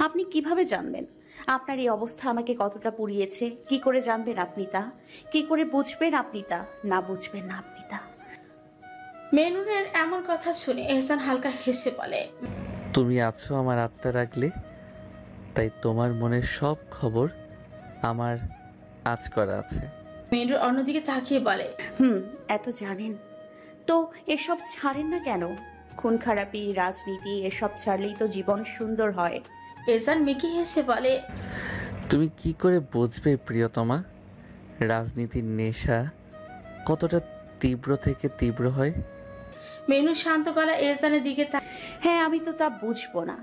আপনি কিভাবে জানবেন আপনার এই অবস্থা আমাকে কতটা পুড়িয়েছে? কি করে জানবেন আপনি তা? কি করে বুঝবেন আপনি তা? না বুঝবেন না আপনি তা। মেনুরের এমন কথা শুনে এহসান হালকা হেসে বলে, তুমি আছো আমার আত্মা রাখলে, তাই তোমার মনের সব খবর আমার আজ করা আছে। মেনুর অন্যদিকে তাকিয়ে বলে, এত জানেন তো এসব ছাড়েন না কেন? খুন খারাপি, রাজনীতি এসব ছাড়লেই তো জীবন সুন্দর হয়। এহসান মেকি হেসে বলে, তুমি কি করে বুঝবে প্রিয়তমা, রাজনীতির নেশা কতটা তীব্র থেকে তীব্র হয়? মেনু শান্ত গলা এহসানের দিকে হ্যাঁ, আমি তো তা বুঝবো না।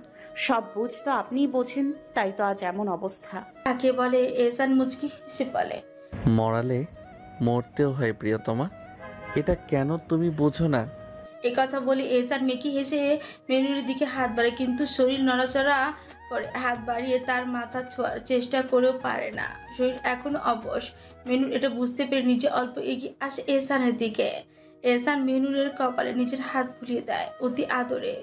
সব বুঝ তো আপনিই বোঝেন, তাই তো আজ এমন অবস্থা। তাকিয়ে বলে। এহসান মুচকি হেসে বলে, মরালে মরতেও হয় প্রিয়তমা, এটা কেন তুমি বোঝো না? এই কথা বলে এহসান মেকি হেসে মেনুর দিকে হাত বাড়ায়, কিন্তু শরীর নড়াচড়া করে। হাত বাড়িয়ে তার মাথা ছোঁয়ার চেষ্টা করেও পারে না, শরীর এখনো অবশ। মেনুর এটা বুঝতে পেরে নিজে অল্প এগিয়ে আসে এহসানের দিকে। এহসান মেনুরের কপালে নিজের হাত বুলিয়ে দেয় অতি আদরে।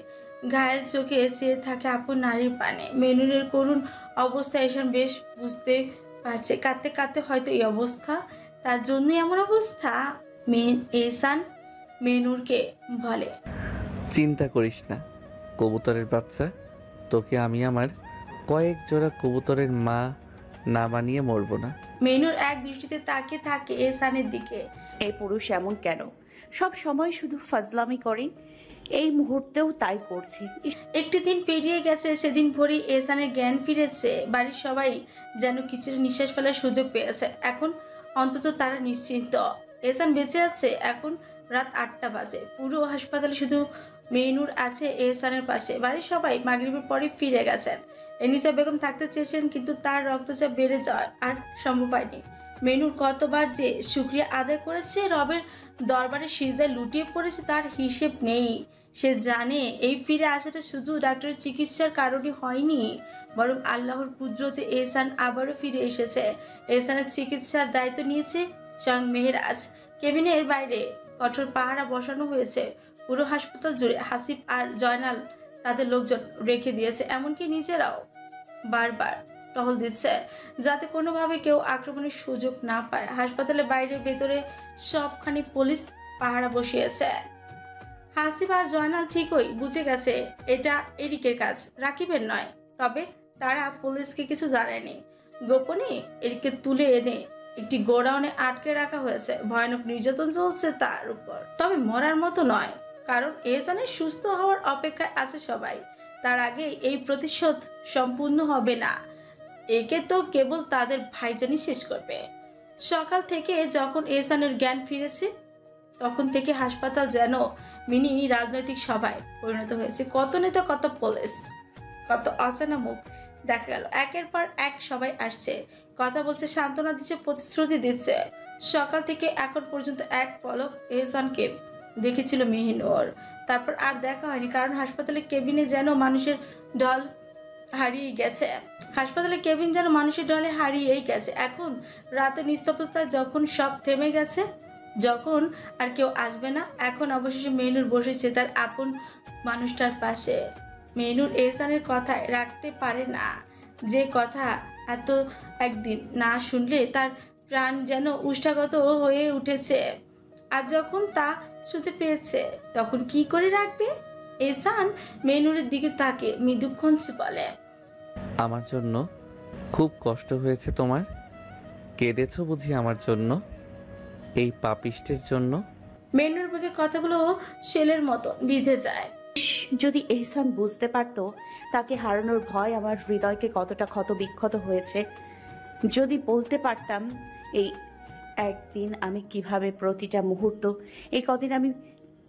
ঘায়েল চোখে চেয়ে থাকে আপন নারীর পানে। মেনুরের করুণ অবস্থা এহসান বেশ বুঝতে পারছে। কাঁদতে কাঁদতে হয়তো এই অবস্থা, তার জন্যই এমন অবস্থা। এহসান মেনুরকে বলে, চিন্তা করিস না কবুতরের বাচ্চা, তোকে আমি আমার কয়েক জোড়া কবুতরের মা না বানিয়ে মরবো না। মেনুর এক দৃষ্টিতে তাকিয়ে থাকে এহসানের দিকে। এই পুরুষ এমন কেন? সব সময় শুধু ফাজলামি করে, এই মুহূর্তেও তাই করছে। একটি দিন পেরিয়ে গেছে, সেদিন ভোরই এহসানের জ্ঞান ফিরেছে। বাড়ির সবাই যেন কিছুটা নিঃশ্বাস ফেলার সুযোগ পেয়েছে। এখন অন্তত তারা নিশ্চিন্ত, এহসান বেঁচে আছে। এখন রাত 8টা বাজে। পুরো হাসপাতালে শুধু মেনুর আছে এহসানের পাশে। বাড়ির সবাই মাগরিবের পরে ফিরে গেছেন। এনিসা বেগম থাকতে চেয়েছেন, কিন্তু তার রক্তচাপ বেড়ে যাওয়ায় আর সম্ভব হয়নি। মেনুর কতবার যে শুকরিয়া আদায় করেছে, রবের দরবারে সিজদায় লুটিয়ে পড়েছে, তার হিসেব নেই। সে জানে এই ফিরে আসাটা শুধু ডাক্তারের চিকিৎসার কারণে হয়নি, বরং আল্লাহর কুদরতে এহসান আবারও ফিরে এসেছে। এহসানের চিকিৎসার দায়িত্ব নিয়েছে স্বয়ং মেহেরাজ। কেবিনের বাইরে কঠোর পাহারা বসানো হয়েছে। পুরো হাসপাতাল জুড়ে হাসিব আর জয়নাল তাদের লোকজন রেখে দিয়েছে, এমনকি নিজেরাও বারবার টহল দিচ্ছে যাতে কোনোভাবে কেউ আক্রমণের সুযোগ না পায়। হাসপাতালের বাইরে ভেতরে সবখানি পুলিশ পাহারা বসিয়েছে। হাসিব আর জয়নাল ঠিকই বুঝে গেছে এটা এরিকের কাজ, রাকিবের নয়। তবে তারা পুলিশকে কিছু জানায়নি। গোপনে এরিকে তুলে এনে একটি গোডাউনে আটকে রাখা হয়েছে। ভয়ানক নির্যাতন চলছে তার উপর, তবে মরার মতো নয়, কারণ এহসানের সুস্থ হওয়ার অপেক্ষায় আছে সবাই। তার আগে এই প্রতিশোধ সম্পূর্ণ হবে না। একে তো কেবল তাদের ভাইজানি শেষ করবে। সকাল থেকে যখন এহসানের জ্ঞান ফিরেছে, তখন থেকে হাসপাতাল যেন মিনি রাজনৈতিক সভায় পরিণত হয়েছে। কত নেতা, কত পুলিশ, কত অচেনা মুখ দেখা গেল। একের পর এক সবাই আসছে, কথা বলছে, সান্ত্বনা দিচ্ছে, প্রতিশ্রুতি দিচ্ছে। সকাল থেকে এখন পর্যন্ত এক পলক এহসানকে দেখেছিল মেহিনুর, তারপর আর দেখা হয়নি। কারণ হাসপাতালের কেবিনে যেন মানুষের ঢল হারিয়ে গেছে। হাসপাতালের কেবিন যেন মানুষের ঢলে হারিয়েই গেছে। এখন রাতে নিস্তব্ধতায় যখন সব থেমে গেছে, যখন আর কেউ আসবে না, এখন অবশেষে মেনুর বসেছে তার আপন মানুষটার পাশে। মেনুর এহসানের কথায় রাখতে পারে না, যে কথা এত একদিন না শুনলে তার প্রাণ যেন উষ্ঠাগত হয়ে উঠেছে। আর যখন তা শুনতে পেয়েছে, তখন কি করে রাখবে? এহসান মেনুরের দিকে তাকে মৃদু কঞ্চে বলে, আমার জন্য খুব কষ্ট হয়েছে তোমার? কেঁদেছো বুঝি আমার জন্য, এই পাপিষ্টের জন্য? মেনুর বুকে কথাগুলো শেলের মতো বিঁধে যায়। যদি এহসান বুঝতে পারতো তাকে হারানোর ভয় আমার হৃদয়কে কতটা ক্ষত বিক্ষত হয়েছে, যদি বলতে পারতাম এই একদিন আমি কিভাবে প্রতিটা মুহূর্ত, এই কদিন আমি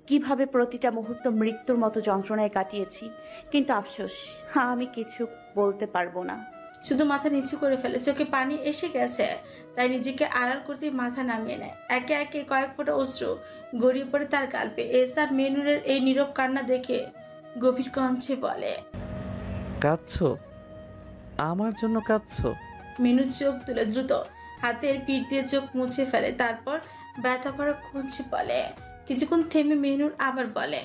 কিভাবে প্রতিটা মুহূর্ত মৃত্যুর মতো যন্ত্রণায় কাটিয়েছি। কিন্তু আফসোস, আমি কিছু বলতে পারবো না। শুধু মাথা নিচু করে ফেলে। চোখে পানি এসে গেছে, তাই নিজেকে আড়াল করতে মাথা নামিয়ে নেয়। একে একে কয়েক ফোঁটা অশ্রু গড়িয়ে পড়ে তার গালপে। এহসান মেনুরের এই নীরব কান্না দেখে গভীর কণ্ঠে বলে, কাঁদছো? আমার জন্য কাঁদছো? মেনুর চোখ তুলে দ্রুত হাতের পিঠ দিয়ে চোখ মুছে ফেলে, তারপর ব্যথা ভরা কঞ্চে বলে। কিছুক্ষণ থেমে মেনুর আবার বলে,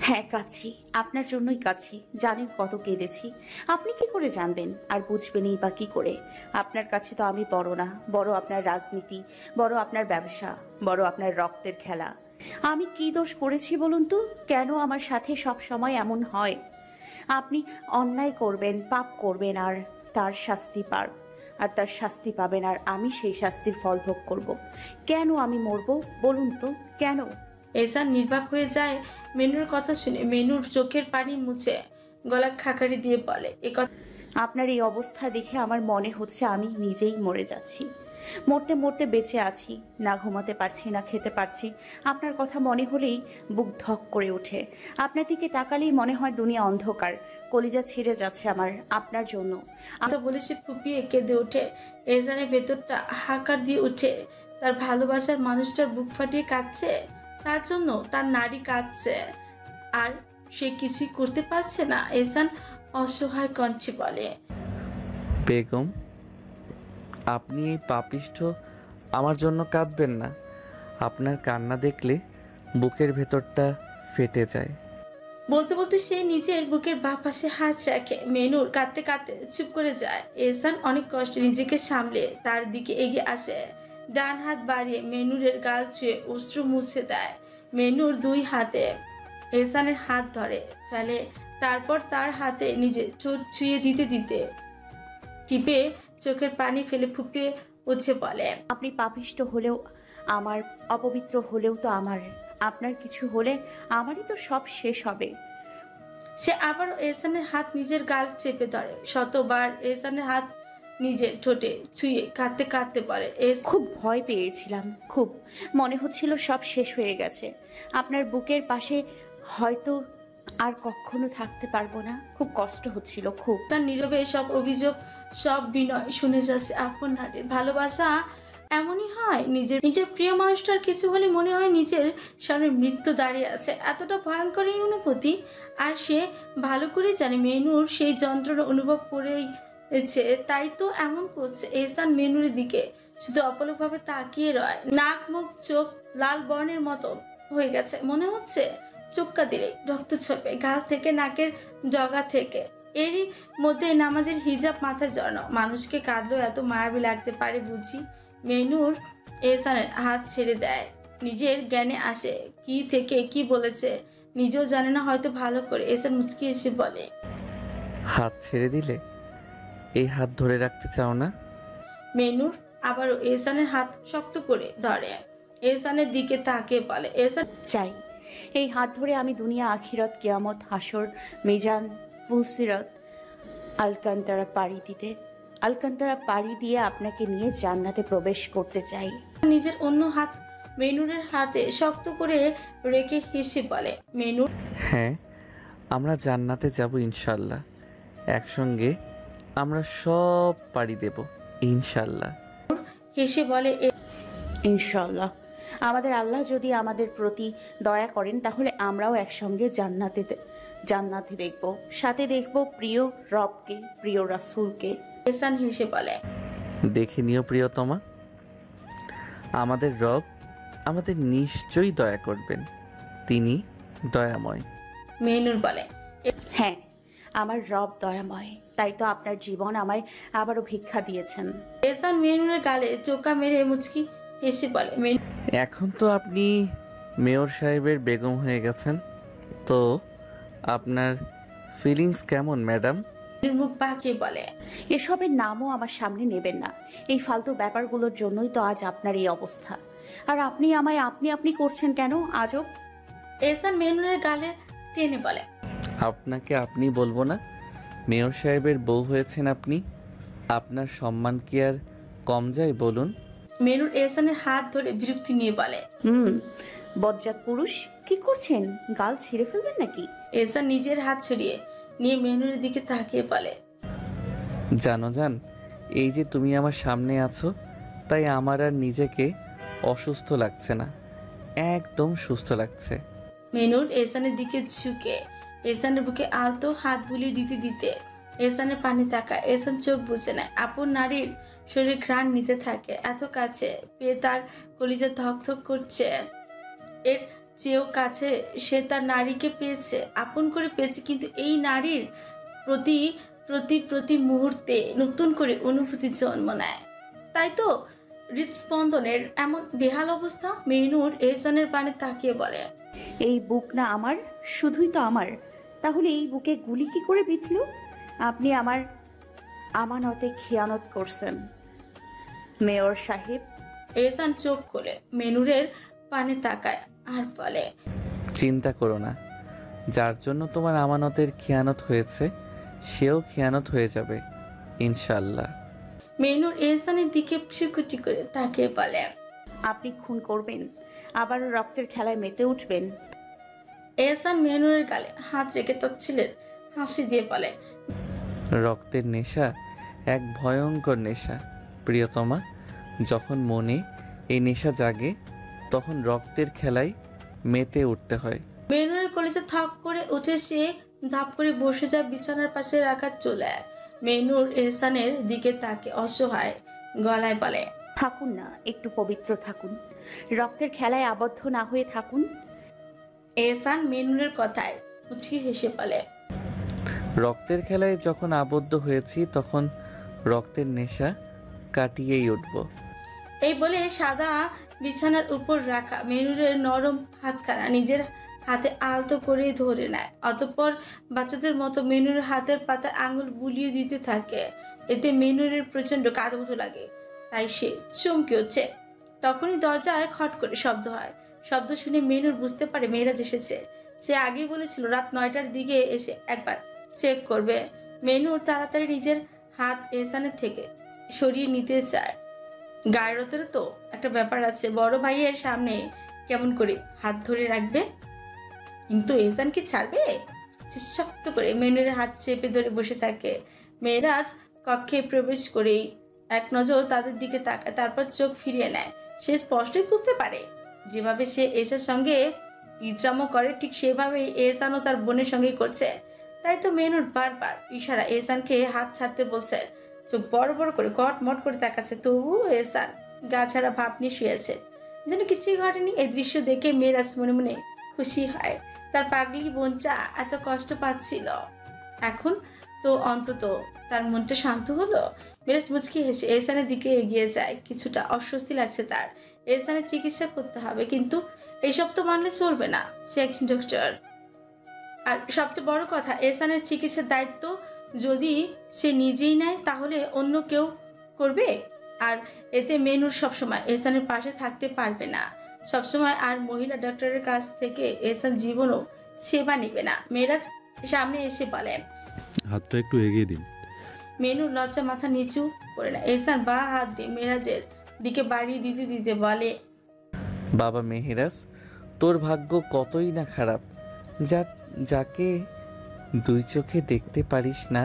হ্যাঁ কাছি, আপনার জন্যই কাছি। জানেন কত কেঁদেছি। আপনি কি করে জানবেন আর বুঝবেনই বা কি করে? আপনার কাছে তো আমি বড় না, বড় আপনার রাজনীতি, বড় আপনার ব্যবসা, বড় আপনার রক্তের খেলা। আমি কি দোষ করেছি বলুন তো? কেন আমার সাথে সব সময় এমন হয়? আপনি অন্যায় করবেন, পাপ করবেন, আর তার শাস্তি তার শাস্তি পাবেন, আর আমি সেই শাস্তির ফল ভোগ করব। কেন আমি মরবো বলুন তো? কেন? এহসান নির্বাক হয়ে যায় মেনুর কথা শুনে। মেনুর চোখের পানি মুছে গলা খাকারি দিয়ে বলে, আপনার এই অবস্থা দেখে আমার মনে হচ্ছে আমি নিজেই মরে যাচ্ছি। মরতে মরতে বেঁচে আছি, না ঘুমাতে পারছি, না খেতে পারছি। আপনার কথা মনে হলেই বুক ধক করে ওঠে। আপনার দিকে তাকালেই মনে হয় দুনিয়া অন্ধকার, কলিজা ছিঁড়ে যাচ্ছে আমার আপনার জন্য। কথা বলে সে ফুপিয়ে কেঁদে ওঠে। এহসানের ভেতরটা হাহাকার দিয়ে ওঠে। তার ভালোবাসার মানুষটার বুক ফাটিয়ে কাঁদছে, তার জন্য তার নারী কাঁদছে, আর সে কিছুই করতে পারছে না। এহসান অসহায় কণ্ঠে বলে, বেগম, আপনি এই পাপিষ্ঠ আমার জন্য কাঁদবেন না। আপনার কান্না দেখলে বুকের ভেতরটা ফেটে যায়। বলতে বলতে সে নিজের বুকের বাঁ পাশে হাত রাখে। মেনুর কাঁদতে কাঁদতে চুপ করে যায়। এহসান অনেক কষ্টে নিজেকে সামলে তার দিকে এগিয়ে আসে। ডান হাত বাড়িয়ে মেনুরের গাল ছুঁয়ে অশ্রু মুছে দেয়। মেনুর দুই হাতে এহসানের হাত ধরে ফেলে, তারপর তার হাতে নিজে ঠোঁট ছুঁয়ে দিতে দিতে টিপে চোখের পানি ফেলে ফুপিয়ে উঠে বলে, আপনি পাপিষ্ট হলেও আমার, অপবিত্র হলেও তো আমার। আপনার কিছু হলে আমারই তো সব শেষ হবে। সে আবারও এহসানের হাত নিজের গাল চেপে ধরে। শতবার এহসানের হাত নিজের ঠোঁটে ছুঁয়ে কাঁদতে কাঁদতে বলে, খুব ভয় পেয়েছিলাম, খুব মনে হচ্ছিল সব শেষ হয়ে গেছে। আপনার বুকের পাশে হয়তো আর কখনো থাকতে পারবো না। খুব কষ্ট হচ্ছিল, খুব। তার নীরবে সব অভিযোগ, সব বিনয় শুনে যাচ্ছে আপন নারীর। ভালোবাসা এমনই হয়, নিজের নিজের প্রিয় মানুষটার কিছু হলে মনে হয় নিজের সামনে মৃত্যু দাঁড়িয়ে আছে। এতটা ভয়ঙ্কর এই অনুভূতি। আর সে ভালো করে জানে মেনুর সেই যন্ত্রণা অনুভব করেছে, তাই তো এমন করছে। এহসান মেনুরের দিকে শুধু অপলকভাবে তাকিয়ে রয়। নাক মুখ চোখ লাল বর্ণের মতো হয়ে গেছে, মনে হচ্ছে চুক্কা দিলে রক্ত ছড়বে গাল থেকে, নাকের ডগা থেকে। এরই মধ্যে নামাজের হিজাব মাথায় জড়ানো। মানুষকে কাঁদলেও এত মায়াবী লাগতে পারে বুঝি? মেনুর এহসানের হাত ছেড়ে দেয়। নিজের জ্ঞানে আসে কি থেকে কি বলেছে নিজেও জানে না হয়তো ভালো করে। এহসান মুচকি এসে বলে, হাত ছেড়ে দিলে? এই হাত ধরে রাখতে চাও না? মেনুর আবারও এহসানের হাত শক্ত করে ধরে এহসানের দিকে তাকিয়ে বলে, এহসান চাই এই হাত ধরে আমি দুনিয়া, আখিরাত, কিয়ামত, হাসর, মিজান, ফুলসিরত, আলকান্তারা পাড়ি দিয়ে আপনাকে নিয়ে জান্নাতে প্রবেশ করতে চাই। নিজের অন্য হাত মেনুরের হাতে শক্ত করে রেখে হেসে বলে, মেনুর হ্যাঁ, আমরা জান্নাতে যাব ইনশাল্লাহ। একসঙ্গে আমরা সব পাড়ি দেব ইনশাল্লাহ। হেসে বলে, ইনশাল্লাহ। আমাদের আল্লাহ যদি আমাদের প্রতি দয়া করেন তাহলে আমরাও একসঙ্গে জান্নাতে দেখব, সাথে দেখব প্রিয় রবকে, প্রিয় রাসূলকে। এহসান হেসে বলে, দেখে নিও প্রিয়তমা, আমাদের রব আমাদের নিশ্চয়ই দয়া করবেন, তিনি দয়াময়। মেনুর বলে, হ্যাঁ, আমার রব দয়াময়, তাই তো আপনার জীবন আমায় আবারও ভিক্ষা দিয়েছেন। এহসান মেনুরের গালে চোকা মেরে মুচকি হেসে বলে, এখন তো আপনি মেয়র সাহেবের বেগম হয়ে গেছেন, তো আপনার ফিলিংস কেমন ম্যাডাম? মেনুর মুখ বাঁকিয়ে বলে, এসবের নামও আমার সামনে নেবেন না। এই ফালতু ব্যাপারগুলোর জন্যই তো আজ আপনার এই অবস্থা। আর আপনি আমায় আপনি করছেন কেন আজব? এহসান মেনুরের গালে টেনে বলে, আপনাকে আপনি বলবো না, মেয়র সাহেবের বউ হয়েছেন আপনি, আপনার সম্মান কি আর কম যায় বলুন? মেনুর এহসানের হাত ধরে বিরক্তি নিয়ে বলে, বজ্জাত পুরুষ, কি করছেন? গাল ছিঁড়ে ফেলবেন নাকি? এহসান নিজের হাত ছড়িয়ে নিয়ে মেনুরের দিকে তাকিয়ে বলে, জানো জান, এই যে তুমি আমার সামনে আছো, তাই আমার আর নিজেকে অসুস্থ লাগছে না, একদম সুস্থ লাগছে। মেনুর এহসানের দিকে ঝুঁকে এহসানের বুকে আলতো হাত বুলিয়ে দিতে দিতে এহসানের পানি তাকায়। এহসান চোখ বুঝে নেয়। আপন নারীর শরীর ঘ্রাণ নিতে থাকে। এত কাছে পেয়ে তার কলিজা ধক ধক করছে। এর চেয়েও কাছে সে তার নারীকে পেয়েছে, আপন করে পেয়েছে, কিন্তু এই নারীর প্রতি প্রতি প্রতি মুহূর্তে নতুন করে অনুভূতি জন্ম নেয়। তাই তো হৃদস্পন্দনের এমন বেহাল অবস্থা। মেহনুর এহসানের পানে তাকিয়ে বলে, এই বুক না আমার, শুধুই তো আমার। তাহলে এই বুকে গুলি কি করে বিঁধল? আপনি আমার আমানতে খেয়ানত করছেন মেয়র সাহেব। এহসান চোখ খুলে মেনুরের পানে তাকায় আর বলে, চিন্তা করো না, যার জন্য তোমার আমানতের খেয়ানত হয়েছে সেও খেয়ানত হয়ে যাবে ইনশাল্লাহ। মেনুর এহসানের দিকে পিছুকুটি করে তাকিয়ে বলে, আপনি খুন করবেন, আবারও রক্তের খেলায় মেতে উঠবেন। এহসান মেনুরের গালে হাত রেখে তচ্ছিলের হাসি দিয়ে বলে, রক্তের নেশা এক ভয়ঙ্কর নেশা প্রিয়তমা। যখন মনে এই নেশা জাগে তখন রক্তের খেলায় মেতে উঠতে হয়। মেনুরের কলেজে থাপ করে উঠে সে ধাপ করে বসে যায় বিছানার পাশে রাখা চুলায়। মেনুর এহসানের দিকে তাকে অসহায় গলায় বলে, থাকুন না, একটু পবিত্র থাকুন, রক্তের খেলায় আবদ্ধ না হয়ে থাকুন। এহসান মেনুরের কথায় মুচকি হেসে বলে, রক্তের খেলায় যখন আবদ্ধ হয়েছি তখন রক্তের নেশা কাটিয়েই উঠব। এই বলে সাদা বিছানার উপর রাখা মেনুরের নরম হাতখানা নিজের হাতে আলতো করে ধরে নেয়। অতঃপর বাচ্চাদের মতো মেনুরের হাতের পাতায় আঙুল বুলিয়ে দিতে থাকে। এতে মেনুরের প্রচন্ড কাঁদবোধ লাগে, তাই সে চমকে উঠছে। তখনই দরজায় খট করে শব্দ হয়। শব্দ শুনে মেনুর বুঝতে পারে মেয়েরাজ এসেছে। সে আগেই বলেছিল রাত 9টার দিকে এসে একবার চেক করবে। মেনুর তাড়াতাড়ি নিজের হাত এহসানের থেকে সরিয়ে নিতে চায়। গায়রতের তো একটা ব্যাপার আছে, বড় ভাইয়ের সামনে কেমন করে হাত ধরে রাখবে, কিন্তু এহসান কি ছাড়বে? সে শক্ত করে মেনুরের হাত চেপে ধরে বসে থাকে। মেয়েরাজ কক্ষে প্রবেশ করেই এক নজর তাদের দিকে তাকায়, তারপর চোখ ফিরিয়ে নেয়। সে স্পষ্টই বুঝতে পারে যেভাবে সে এসার সঙ্গে ইতরামও করে ঠিক সেভাবেই এহসানও তার বোনের সঙ্গেই করছে। তাই তো মেনুর বারবার ইশারা এহসানকে হাত ছাড়তে বলছে। চোখ বড় বড় করে কটমট করে তাকাচ্ছে, তবু এহসান গা ছাড়া ভাব নিয়ে শুয়েছে, যেন কিছুই ঘটেনি। এই দৃশ্য দেখে মেয়েরাজ মনে মনে খুশি হয়। তার পাগলি বোনটা এত কষ্ট পাচ্ছিল, এখন তো অন্তত তার মনটা শান্ত হলো। মেরাজ মুচকি হেসে এহসানের দিকে এগিয়ে যায়। কিছুটা অস্বস্তি লাগছে তার। এহসানের চিকিৎসা করতে হবে, কিন্তু এইসব তো মানলে চলবে না, সে একজন ডক্টর। আর সবচেয়ে বড় কথা, এহসানের চিকিৎসার দায়িত্ব যদি সে নিজেই নেয় তাহলে অন্য কেউ করবে। আর এতে মেনুর সবসময় এহসানের পাশে থাকতে পারবে না সবসময়। আর মহিলা ডক্টরের কাছ থেকে এহসান জীবনও সেবা নিবে না। মেরাজ সামনে এসে বলে, হাতটা একটু এগিয়ে দিন। মেনুর লজ্জা মাথা নিচু করে না। এহসান বা হাত দিয়ে মেরাজের দিকে বাড়িয়ে দিতে দিতে বলে, বাবা মেহেরাজ, তোর ভাগ্য কতই না খারাপ, যাকে দুই চোখে দেখতে পারিস না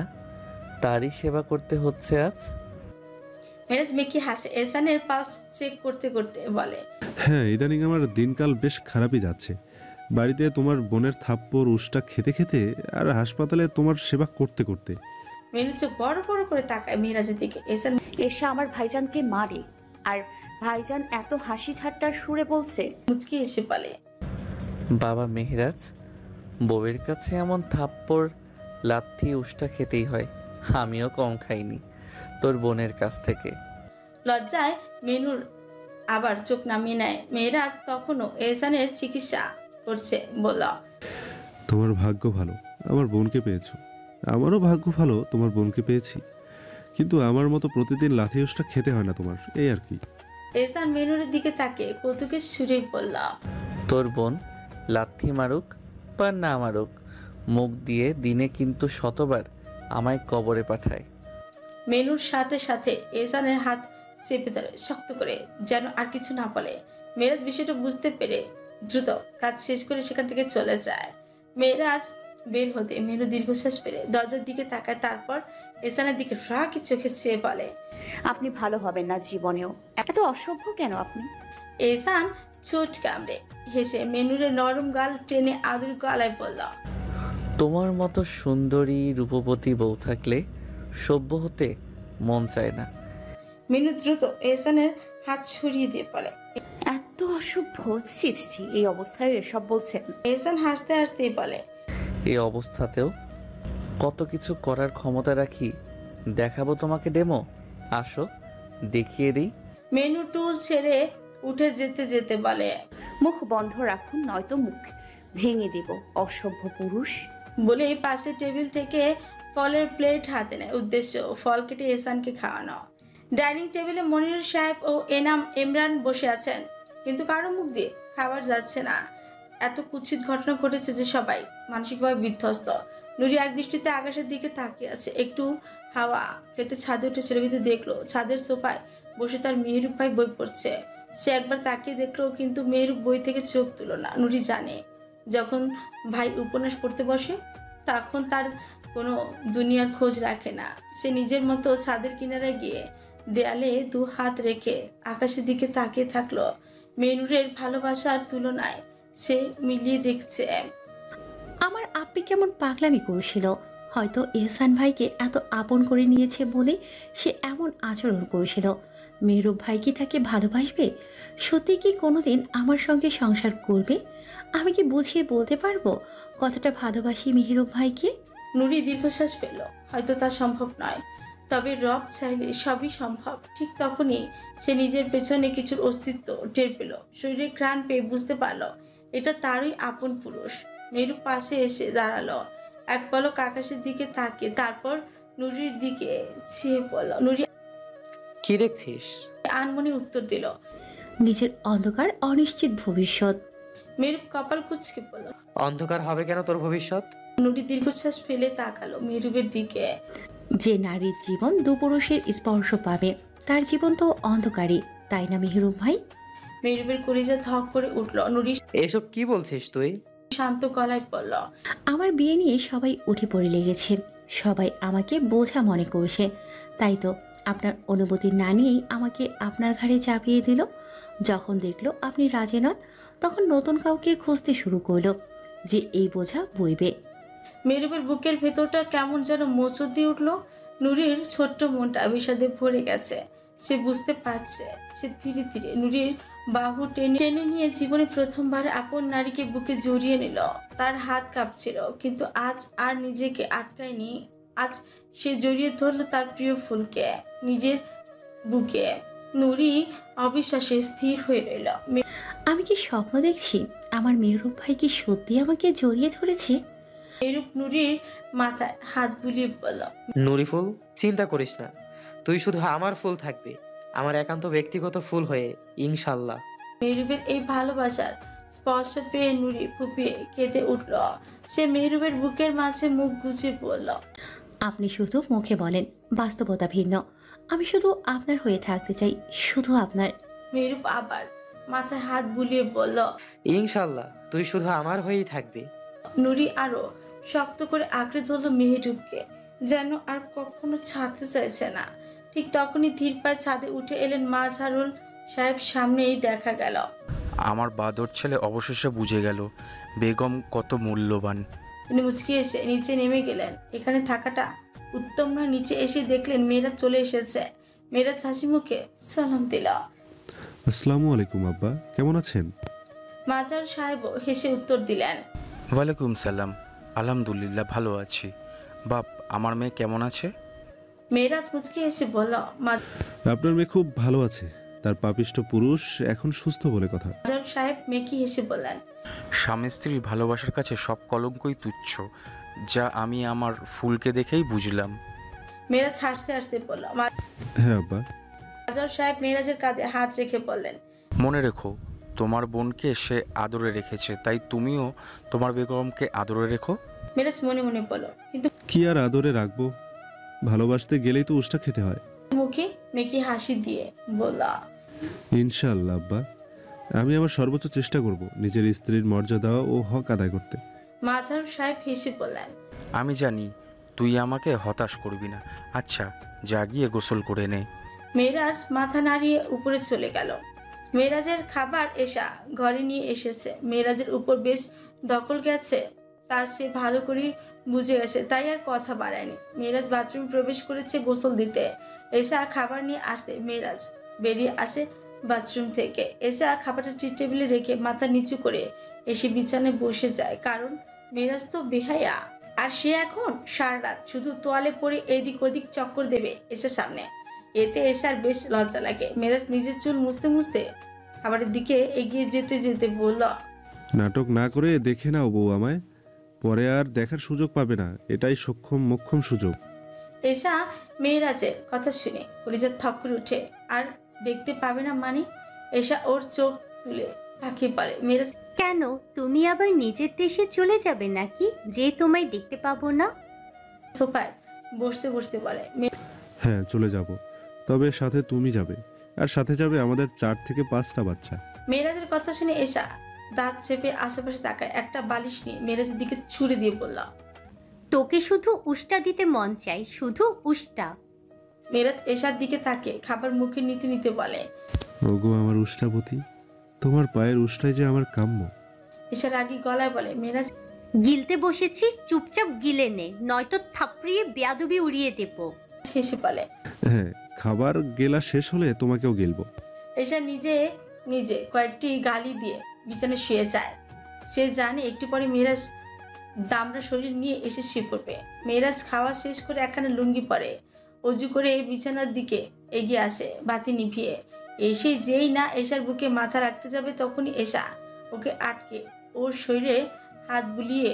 তারই সেবা করতে হচ্ছে আজ। মেরাজ মেকি হাসে এহসানের পালস চেক করতে করতে বলে, হ্যাঁ, ইদানিং আমার দিনকাল বেশ খারাপই যাচ্ছে। বাড়িতে তোমার বোনের থাপ্পড় উষ্টা খেতে খেতে আর হাসপাতালে তোমার সেবা করতে করতে। মেনু চোখ বড় বড় করে তাকায় মেরাজের দিকে। এহসান এসা আমার ভাইজানকে মারে, আর ভাইজান এত হাসি ঠাট্টার সুরে বলছে। মুচকি এসে বলে, বাবা মেহেরাজ, বউয়ের কাছে এমন থাপ্পড় লাথি উষ্টা খেতেই হয়, আমিও কম খাইনি তোর বোনের কাছ থেকে। লজ্জায় মেনুর আবার চোখ নামিয়ে নেয়। মেয়েরাজ তখনও এহসানের চিকিৎসা করছে, বলল, তোমার ভাগ্য ভালো, আমার বোনকে পেয়েছো। আমারও ভাগ্য ভালো, তোমার বোনকে পেয়েছি। কিন্তু আমার মতো প্রতিদিন লাথি উষ্টা খেতে হয় না তোমার, এই আর কি। এহসান মেনুরের দিকে তাকে কৌতুকের সুরে বলল, তোর বোন লাথি মারুক বা না মারুক, মুখ দিয়ে দিনে কিন্তু শতবার আমায় কবরে পাঠায়। মেনুর সাথে সাথে এহসানের হাত চেপে ধরে শক্ত করে, যেন আর কিছু না বলে। মেয়েরাজ বিষয়টা বুঝতে পেরে দ্রুত কাজ শেষ করে সেখান থেকে চলে যায়। মেয়েরাজ বের হতে মেনু দীর্ঘশ্বাস ফেলে দরজার দিকে তাকায়, তারপর এহসানের দিকে রাগি চোখে চেয়ে বলে, আপনি ভালো হবেন না জীবনেও। এত অসভ্য কেন আপনি? এহসান ছোট কামড়ে হেসে মেনুরের নরম গাল টেনে আদুর গলায় বলল, তোমার মতো সুন্দরী রূপবতী বউ থাকলে সভ্য হতে মন চায় না। মেনু দ্রুত এহসানের হাত সরিয়ে দিয়ে বলে, এত অসভ্য! ছি ছি ছি, এই অবস্থায় এসব বলছেন? এহসান হাসতে হাসতেই বলে, এই অবস্থাতেও কত কিছু করার ক্ষমতা রাখি। দেখাবো তোমাকে ডেমো। আসো দেখিয়ে দিই। মেনু টুল ছেড়ে উঠে যেতে যেতে বলে, মুখ বন্ধ রাখুন, নয়তো মুখ ভেঙে দেব, অসভ্য পুরুষ। বলেই পাশের টেবিল থেকে ফলের প্লেট হাতে নেয়। উদ্দেশ্য ফল কেটে এহসানকে খাওয়ানো। ডাইনিং টেবিলে মনিরুল সাহেব ও ইমরান বসে আছেন, কিন্তু কারো মুখ দিয়ে খাবার যাচ্ছে না। এত কুৎসিত ঘটনা ঘটেছে যে সবাই মানসিকভাবে বিধ্বস্ত। নুরি এক দৃষ্টিতে আকাশের দিকে তাকিয়ে আছে। একটু হাওয়া খেতে ছাদে উঠেছিল, কিন্তু দেখলো ছাদের সোফায় বসে তার মেহরুব ভাই বই পড়ছে। সে একবার তাকিয়ে দেখলো, কিন্তু মেহরুব বই থেকে চোখ তুলো না। নুরি জানে, যখন ভাই উপন্যাস পড়তে বসে তখন তার কোনো দুনিয়ার খোঁজ রাখে না। সে নিজের মতো ছাদের কিনারে গিয়ে দেয়ালে দু হাত রেখে আকাশের দিকে তাকিয়ে থাকলো। মেনুরের ভালোবাসার তুলনায় সে মিলিয়ে দেখছে। আমার আপ্পি কেমন পাগলামি করেছিল। হয়তো এহসান ভাইকে এত আপন করে নিয়েছে বলে সে এমন আচরণ করেছিল। মেহরুব ভাই কি তাকে ভালোবাসবে? সত্যি কি কোনোদিন আমার সঙ্গে সংসার করবে? আমি কি বুঝিয়ে বলতে পারবো কতটা ভালোবাসি মেহরুব ভাইকে? নুরি দীর্ঘশ্বাস পেল। হয়তো তা সম্ভব নয়, তবে রব চাইলে সবই সম্ভব। ঠিক তখনই সে নিজের পেছনে কিছুর অস্তিত্ব টের পেল। শরীরে ঘ্রাণ পেয়ে বুঝতে পারল এটা তারই আপন পুরুষ। মেরু পাশে এসে দাঁড়ালো, এক পলক আকাশের দিকে তাকিয়ে তারপর নুরির দিকে চেয়ে বলল। নুরি কি দেখছিস? আনমনে উত্তর দিল। নিজের অন্ধকার অনিশ্চিত ভবিষ্যৎ। মেরু কপাল কুঁচকে বলল। অন্ধকার হবে কেন তোর ভবিষ্যৎ? নুরি দীর্ঘশ্বাস ফেলে তাকালো মেহরুবের দিকে। যে নারীর জীবন দু পুরুষের স্পর্শ পাবে তার জীবন তো অন্ধকারই, তাই না মেহরুব ভাই? মেহরুবের কলিজা ধক করে উঠল। নুরি এসব কি বলছিস তুই? শান্ত গলায় বলল। আমার বিয়ে নিয়ে সবাই উঠে পড়ে লেগেছে, সবাই আমাকে বোঝা মনে করছে। তাই তো আপনার অনুমতি না নিয়েই আমাকে আপনার ঘাড়ে চাপিয়ে দিল। যখন দেখলো আপনি রাজি নন, তখন নতুন কাউকে খুঁজতে শুরু করলো যে এই বোঝা বইবে। মেহরুবের বুকের ভেতরটা কেমন যেন মোচড় দিয়ে উঠল। নুরির ছোট্ট মনটা বিষাদে ভরে গেছে। সে বুঝতে পারছে। সে ধীরে ধীরে নুরির বাহু টেনে টেনে নিয়ে জীবনে প্রথমবার আপন নারীকে বুকে জড়িয়ে নিল। তার হাত কাঁপছিল, কিন্তু আজ আর নিজেকে আটকায়নি। আজ সে জড়িয়ে ধরল তার প্রিয় ফুলকে নিজের বুকে। নুরি অবিশ্বাসে স্থির হয়ে রইল। আমি কি স্বপ্ন দেখছি? আমার মেহরুব ভাই কি সত্যি আমাকে জড়িয়ে ধরেছে? মেহরুব নুরির মাথায় হাত বুলিয়ে বলল। নুরি ফুল, চিন্তা করিস না, তুই শুধু আমার ফুল থাকবি, আমার একান্ত ব্যক্তিগত ফুল হয়ে, ইনশাল্লাহ। মেহরুবের এই ভালোবাসার স্পর্শ পেয়ে নুরি ফুপিয়ে কেঁদে উঠল। সে মেহরুবের বুকের মাঝে মুখ গুজে বলল। আপনি শুধু মুখে বলেন, বাস্তবতা ভিন্ন। আমি শুধু আপনার হয়ে থাকতে চাই, শুধু আপনার। মেহরুব আবার মাথায় হাত বুলিয়ে বলল। ইনশাল্লাহ তুই শুধু আমার হয়েই থাকবি। নুরি আরো শক্ত করে আঁকড়ে ধরল মেহরুবকে, যেন আর কখনো ছাড়তে চাইছে না। ঠিক তখনই ধীর পায়ে ছাদে উঠে এলেন মাঝারুল সাহেব। সামনেই দেখা গেল। আমার বাদর ছেলে অবশেষে বুঝে গেল বেগম কত মূল্যবান। তিনি মুচকি এসে নিচে নেমে গেলেন। এখানে থাকাটা উত্তম নয়। নিচে এসে দেখলেন মেয়েরা চলে এসেছে। মেয়েরা হাসি মুখে সালাম দিল। আসসালামু আলাইকুম আব্বা, কেমন আছেন? মাজার সাহেবও হেসে উত্তর দিলেন। ওয়ালাইকুম সালাম, আলহামদুলিল্লাহ ভালো আছি। বাপ, আমার মেয়ে কেমন আছে? মেয়েরাজ মুচকি এসে বলল। আপনার মেয়ে খুব ভালো আছে, তার পাপিষ্ট পুরুষ এখন সুস্থ বলে কথা। মাজার সাহেব মেকি হেসে বললেন। স্বামী স্ত্রীর ভালোবাসার কাছে সব কলঙ্কই তুচ্ছ, যা আমি আমার ফুলকে দেখেই বুঝলাম। মেয়েরাজ হাসতে হাসতে বলল। হ্যাঁ আব্বা। মাজার সাহেব মেয়েরাজের কাঁধে হাত রেখে বললেন। মনে রেখো, তোমার বোনকে সে আদরে রেখেছে, তাই তুমিও তোমার বেগমকে আদরে রেখো। মেয়েরাজ মনে মনে বলল, কিন্তু কি আর আদরে রাখবো, ভালোবাসতে গেলেই তো উষ্টা খেতে হয়। মুখে মেকি হাসি দিয়ে বলল। ইনশাআল্লাহ আব্বা, আমি আমার সর্বোচ্চ চেষ্টা করব নিজের স্ত্রীর মর্যাদা ও হক আদায় করতে। মাজার সাহেব হেসে বললেন। আমি জানি তুই আমাকে হতাশ করবি না। আচ্ছা, যা গিয়ে গোসল করে নে। মেয়েরাজ মাথা নাড়িয়ে উপরে চলে গেল। মেয়েরাজের খাবার এসা ঘরে নিয়ে এসেছে। মেয়েরাজের উপর বেশ দখল গেছে, তা সে ভালো করে বুঝে গেছে, তাই আর কথা বাড়ায়নি। মেয়েরাজ বাথরুমে প্রবেশ করেছে গোসল দিতে। এসা খাবার নিয়ে আসতে মেয়েরাজ বেরিয়ে আসে বাথরুম থেকে। এসা খাবারটা টি টেবিলে রেখে মাথা নিচু করে এসে বিছানায় বসে যায়, কারণ মেরাজ তো বেহায়া। আর সে এখন সারা রাত শুধু তোয়ালে পরে এদিক ওদিক চক্কর দেবে এসার সামনে। এতে এসার বেশ লজ্জা লাগে। মেরাজ নিজের চুল মুছতে মুছতে খাবারের দিকে এগিয়ে যেতে যেতে বলল, নাটক না করে দেখে নাও বউ আমায়, পরে আর দেখার সুযোগ পাবে না, এটাই মোক্ষম সুযোগ। এসা মেয়েরাজের কথা শুনে কলিজা থপ করে উঠে। আর দেখতে পাবে না মানে? এসা ওর চোখ তুলে তাকিয়ে পারে। মেয়েরাজ কেন, তুমি আবার নিজের দেশে চলে যাবে নাকি যে তোমায় দেখতে পাবো না? সোফায় বসতে বসতে বলে, হ্যাঁ চলে যাব, তবে সাথে তুমি যাবে, আর সাথে যাবে আমাদের 4 থেকে 5টা বাচ্চা। মেয়েরাজের কথা শুনে এসা দাঁত চেপে আশেপাশে তাকায়। একটা বালিশ নিয়ে মেয়েরাজের দিকে ছুড়ে দিয়ে বলল, তোকে শুধু উষ্টা দিতে মন চাই, শুধু উষ্টা। মেয়েরাজ এসার দিকে তাকিয়ে খাবার মুখে নিতে নিতে বলে, ওগো আমার উষ্টাপতি, তোমার পায়ের উষ্টাই যে আমার কাম্য। এসা রাগী গলায় বলে, মেয়েরাজ গিলতে বসেছিস, চুপচাপ গিলে নে, নয়তো থাপড়িয়ে বেয়াদবি উড়িয়ে দেব। হেসে বলে, হ্যাঁ খাবার গেলা শেষ হলে তোমাকেও গেলবো। এসা নিজে নিজে কয়েকটি গালি দিয়ে বিছানায় শুয়ে যায়। সে জানে একটু পরে মেয়েরাজ দামড়া শরীর নিয়ে এসে শুয়ে পড়বে। মেয়েরাজ খাওয়া শেষ করে একখানা লুঙ্গি পরে অজু করে বিছানার দিকে এগিয়ে আসে বাতি নিভিয়ে। এসে যেই না এসার বুকে মাথা রাখতে যাবে তখনই এসা ওকে আটকে ওর শরীরে হাত বুলিয়ে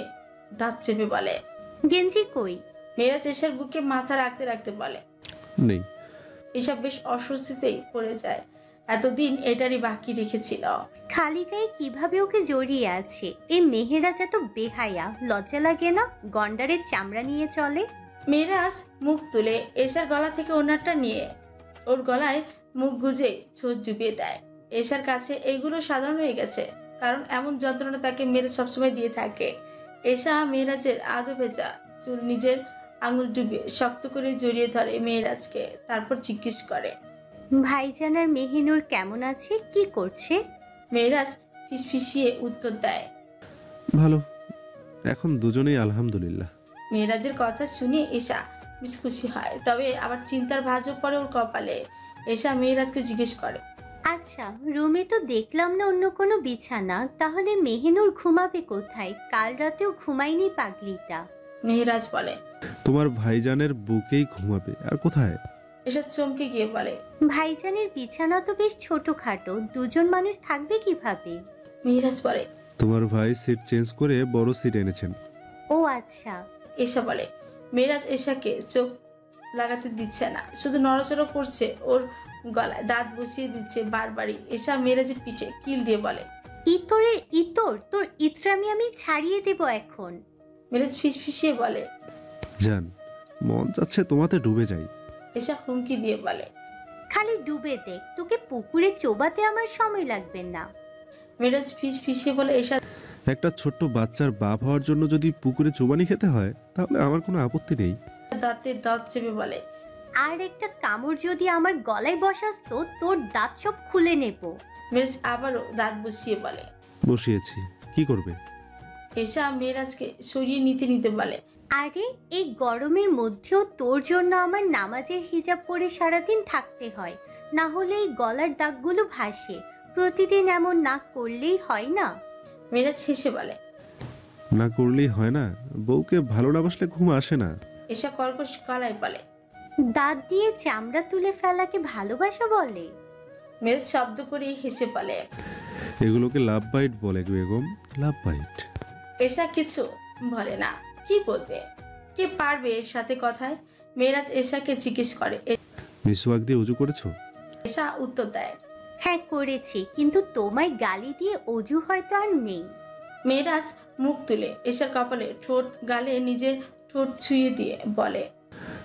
দাঁত চেপে বলে, গেঞ্জি কই? মেয়েরাজ এসার বুকে মাথা রাখতে রাখতে বলে, নেই। এসব বেশ অস্বস্তিতেই পড়ে যায়। এতদিন এটারই বাকি রেখেছিল। খালি গায়ে কিভাবে ওকে জড়িয়ে আছে? এই মেহেরাজ এত বেহায়া, লজ্জা লাগে না? গন্ডারের চামড়া নিয়ে চলে। মেয়েরাজ মুখ তুলে এসার গলা থেকে ওনারটা নিয়ে ওর গলায় মুখ গুজে ঠোঁট ডুবিয়ে দেয়। এসার কাছে এগুলো সাধারণ হয়ে গেছে, কারণ এমন যন্ত্রণা তাকে মেয়েরাজ সবসময় দিয়ে থাকে। এসা মেয়েরাজের আদো ভেজা চুল নিজের আঙুল ডুবিয়ে শক্ত করে জড়িয়ে ধরে মেয়েরাজকে, তারপর জিজ্ঞেস করে, ভাইজান আর মেহিনুর কেমন আছে, কি করছে? মেয়েরাজ ফিসফিসিয়ে উত্তর দেয়, ভালো, এখন দুজনেই আলহামদুলিল্লাহ। মেয়েরাজের কথা শুনে এসা বেশ খুশি হয়, তবে আবার চিন্তার ভাঁজও পড়ে ওর কপালে। এসা মেয়েরাজকে জিজ্ঞেস করে, আচ্ছা, রুমে তো দেখলাম না অন্য কোনো বিছানা, তাহলে মেহিনুর ঘুমাবে কোথায়? কাল রাতেও ঘুমায়নি পাগলিটা। মেহেরাজ বলে, তোমার ভাইজানের বুকেই ঘুমাবে, আর কোথায়? এসা চমকে গিয়ে বলে, ভাইজানের বিছানা তো বেশ ছোটখাটো, দুজন মানুষ থাকবে কিভাবে? মেহেরাজ বলে, তোমার ভাই সিট চেঞ্জ করে বড় সিট এনেছেন। ও আচ্ছা। এসা বলে। মেয়েরাজ এসাকে চোখ লাগাতে দিচ্ছে না, শুধু নড়াচড়া করছে, ওর গলায় দাঁত বসিয়ে দিচ্ছে বারবারই। এসা মেয়েরাজের পিঠে কিল দিয়ে বলে, ইতরের ইতর, তোর ইতরামি আমি ছাড়িয়ে দেব এখন। মেয়েরাজ ফিসফিসিয়ে বলে, জান, মন চাচ্ছে তোমাতে ডুবে যাই। এসা হুমকি দিয়ে বলে, খালি ডুবে দেখ, তোকে পুকুরে চোবাতে আমার সময় লাগবে না। মেয়েরাজ ফিসফিসিয়ে বলে, এসা একটা ছোট্ট বাচ্চার বাপ হওয়ার জন্য যদি পুকুরে চোবানি খেতে হয় তাহলে আমার কোনো আপত্তি নেই। দাঁতে দাঁত চেপে বলে, আর একটা কামড় যদি আমার গলায় বসাস তো তোর দাঁত সব খুলে নেব। মেয়েরাজ আবারও দাঁত বসিয়ে বলে। বসিয়েছি, কি করবে? এসা মেয়েরাজকে সরিয়ে নিতে নিতে বলে, আরে এই গরমের মধ্যেও তোর জন্য আমার নামাজের হিজাব পরে সারাদিন থাকতে হয়, না হলে এই গলার দাগগুলো ভাসে। প্রতিদিন এমন না করলেই হয় না। মেয়েরাজ হেসে বলে, না করলেই হয় না? বউকে ভালো না বাসলে ঘুম আসে না। এসা কর্কশ গলায় বলে, দাঁত দিয়ে চামড়া তুলে ফেলাকে ভালোবাসা বলে? মেয়েরাজ শব্দ করে হেসে বলে, এগুলোকে লাভ বাইট বলে বেগম, লাভ বাইট। এসা কিছু বলে না, কি বলবে, কে পারবে এর সাথে কথায়। মেয়েরাজ এসাকে জিজ্ঞেস করে, মিসওয়াক দিয়ে উজু করেছো? এসা উত্তর দেয়, হ্যাঁ করেছি, কিন্তু তোমায় গালি দিয়ে অজু হয়তো আর নেই। মেয়েরাজ মুখ তুলে এসার কপালে ঠোঁট গালে নিজের ঠোঁট ছুঁয়ে দিয়ে বলে,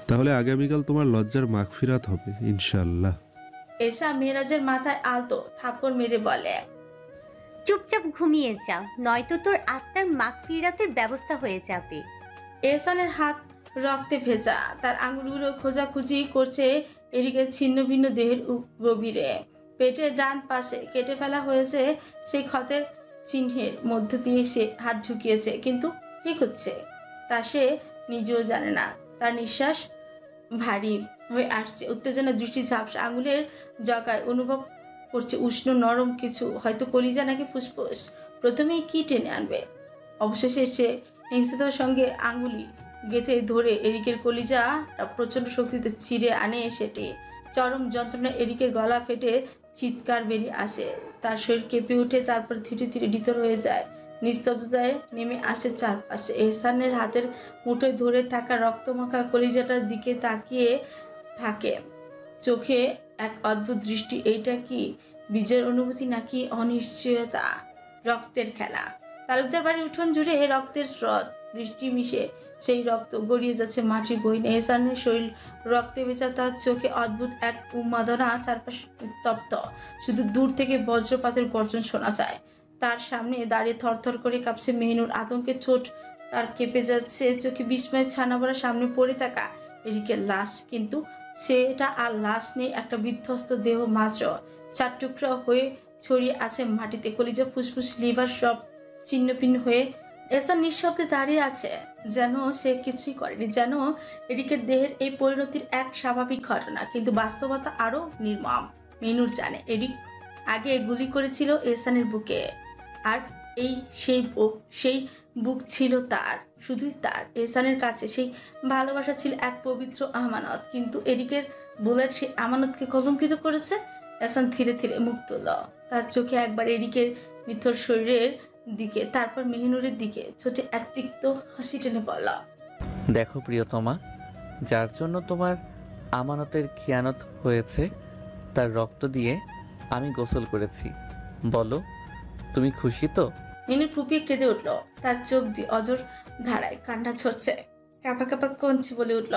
তাহলে আগামীকাল তোমার লজ্জার মাগফিরাত হবে ইনশাআল্লাহ। এসা মেয়েরাজের মাথায় আলতো থাপ্পড় মেরে বলে, চুপচাপ ঘুমিয়ে যা, নয়তো তোর আত্মার মাগফিরাতের ব্যবস্থা হয়ে যাবে। এহসানের হাত রক্তে ভেজা, তার আঙুলগুলো খোঁজাখুঁজি করছে এদিকে ছিন্ন ভিন্ন দেহের গভীরে। পেটের ডান পাশে কেটে ফেলা হয়েছে সেই ক্ষতের চিহ্নের মধ্য দিয়ে সে হাত ঢুকিয়েছে, কিন্তু ঠিক হচ্ছে তা সে নিজেও জানে না। তার নিঃশ্বাস ভারী হয়ে আসছে, উত্তেজনা দৃষ্টি ঝাপসা আঙুলের ডগায় অনুভব করছে উষ্ণ নরম কিছু, হয়তো কলিজা নাকি ফুসফুস। প্রথমেই কি টেনে আনবে? অবশেষে সে হিংস্রতার সঙ্গে আঙুলি গেঁথে ধরে এরিকের কলিজাটা প্রচণ্ড শক্তিতে ছিঁড়ে আনে সেটি। চরম যন্ত্রণা, এরিকের গলা ফেটে চিৎকার বেরিয়ে আসে, তার শরীর কেঁপে উঠে, তারপর ধীরে ধীরে ডিতর হয়ে যায়। নিস্তব্ধতায় নেমে আসে চারপাশে। এহসানের হাতের মুঠোয় ধরে থাকা রক্তমাখা কলিজাটার দিকে তাকিয়ে থাকে, চোখে এক অদ্ভুত দৃষ্টি। এইটা কি বিজয়ের অনুভূতি নাকি অনিশ্চয়তা? রক্তের খেলা। তালুকদার বাড়ির উঠোন জুড়ে রক্তের স্রোত, বৃষ্টি মিশে সেই রক্ত গড়িয়ে যাচ্ছে মাটির বহিনে। এহসানের শরীর রক্তে ভেজা, তার চোখে অদ্ভুত এক উন্মাদনা, চারপাশ স্তব্ধ, শুধু দূর থেকে বজ্রপাতের গর্জন শোনা যায়। তার সামনে দাঁড়িয়ে থরথর করে কাঁপছে মেহনুর, আতঙ্কে ঠোঁট তার কেঁপে যাচ্ছে, চোখে বিস্ময় ছানা ভরা সামনে পড়ে থাকা এরিকের লাশ। কিন্তু সেটা আর লাশ নেই, একটা বিধ্বস্ত দেহ মাত্র, চার টুকরা হয়ে ছড়িয়ে আছে মাটিতে, কলিজা ফুসফুস লিভার সব ছিন্নভিন্ন হয়ে। এহসান নিঃশব্দে দাঁড়িয়ে আছে, যেন সে কিছুই করেনি, যেন এরিকের দেহের এই পরিণতির এক স্বাভাবিক ঘটনা। কিন্তু বাস্তবতা আরো নির্মম। মেহনুর জানে এরিক আগে গুলি করেছিল এহসানের বুকে, আর সেই বুক ছিল তার, শুধুই তার। এহসানের কাছে সেই ভালোবাসা ছিল এক পবিত্র আমানত, কিন্তু এরিকের বুলেট সেই আমানতকে কলঙ্কিত করেছে। এহসান ধীরে ধীরে মুখ তুলল, তার চোখে একবার এরিকের নিথর শরীরের দিকে, তারপর মেহনুরের দিকে, ছোটে এক তিক্ত হাসি টেনে বলল, দেখো প্রিয়তমা, যার জন্য তোমার আমানতের খিয়ানত হয়েছে তার রক্ত দিয়ে আমি গোসল করেছি। বলো, তুমি খুশি তো? মেহনুর ফুপিয়ে কেঁদে উঠল, তার চোখ দিয়ে অজর ধারায় কান্না ঝরছে, কাঁপা কাঁপা কঞ্চি বলে উঠল,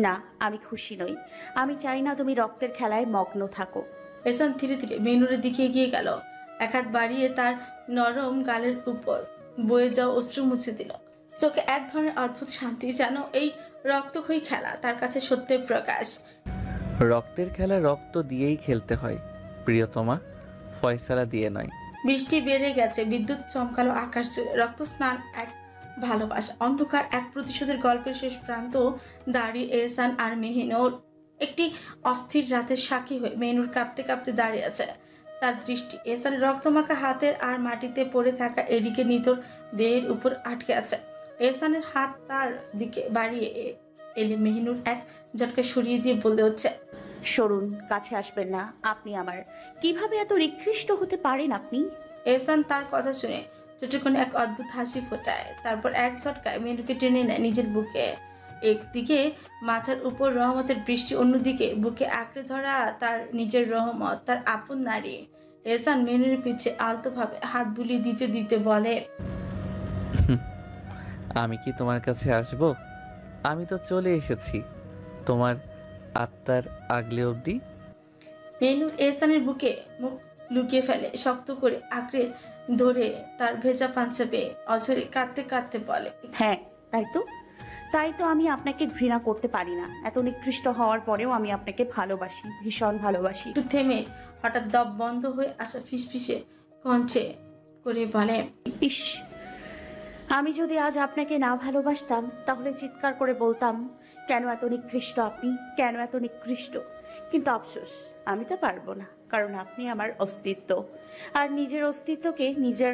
না, আমি খুশি নই। আমি চাই না তুমি রক্তের খেলায় মগ্ন থাকো। এহসান ধীরে ধীরে মেহনুরের দিকে এগিয়ে গেল, এক হাত বাড়িয়ে তার নরম গালের উপর বয়ে যাওয়া অশ্রু মুছে দিল। চোখে এক ধরনের অদ্ভুত শান্তি, যেন এই রক্তক্ষয়ী খেলা তার কাছে সত্যের প্রকাশ। রক্তের খেলা রক্ত দিয়েই খেলতে হয় প্রিয়তমা, ফয়সালা দিয়ে নয়। বৃষ্টি বেড়ে গেছে, বিদ্যুৎ চমকালো আকাশ জুড়ে। রক্ত স্নান এক ভালোবাসা, অন্ধকার এক প্রতিশোধের গল্পের শেষ প্রান্ত দাঁড়িয়ে এহসান আর মেহনুর একটি অস্থির রাতের সাক্ষী হয়ে। মেহনুর কাঁপতে কাঁপতে দাঁড়িয়ে আছে, তার দৃষ্টি এহসানের রক্তমাখা হাতের আর মাটিতে পড়ে থাকা এরিকে নিথর দেহের উপর আটকে আছে। এহসানের হাত তার দিকে বাড়িয়ে এলে মেহনুর এক ঝটকা সরিয়ে দিয়ে বলতে হচ্ছে, সরুন, কাছে আসবেন না। আপনি আমার কিভাবে এত নিকৃষ্ট হতে পারেন আপনি? এহসান তার কথা শুনে চোটে এক অদ্ভুত হাসি ফোটায়, তারপর এক ঝটকায় মেহনুরকে টেনে নেয় নিজের বুকে। একদিকে মাথার উপর রহমতের বৃষ্টি, অন্যদিকে বুকে আঁকড়ে ধরা তার নিজের রহমত, তার আপন নারী। এহসান মেহনুরের পিছে আলতোভাবে হাত বুলিয়ে দিতে দিতে বলে, আমি কি তোমার কাছে আসব? আমি তো চলে এসেছি তোমার আত্মার আগলে অবধি। মেহনুর এহসানের বুকে মুখ লুকিয়ে ফেলে, শক্ত করে আঁকড়ে ধরে তার ভেজা পাঞ্জাবে অঝরে কাঁদতে কাঁদতে বলে, হ্যাঁ, তাই তো আমি আপনাকে ঘৃণা করতে পারি না। এত নিকৃষ্ট হওয়ার পরেও আমি আপনাকে ভালোবাসি, ভীষণ ভালোবাসি। একটু থেমে হঠাৎ দম বন্ধ হয়ে আসা ফিসফিসে কণ্ঠে করে বলে, ইস, আমি যদি আজ আপনাকে না ভালোবাসতাম তাহলে চিৎকার করে বলতাম, কেন এত নিকৃষ্ট আপনি, কেন এত নিকৃষ্ট। কিন্তু আফসোস, আমি তো পারবো না, কারণ আপনি আমার অস্তিত্ব, আর নিজের অস্তিত্বকে, নিজের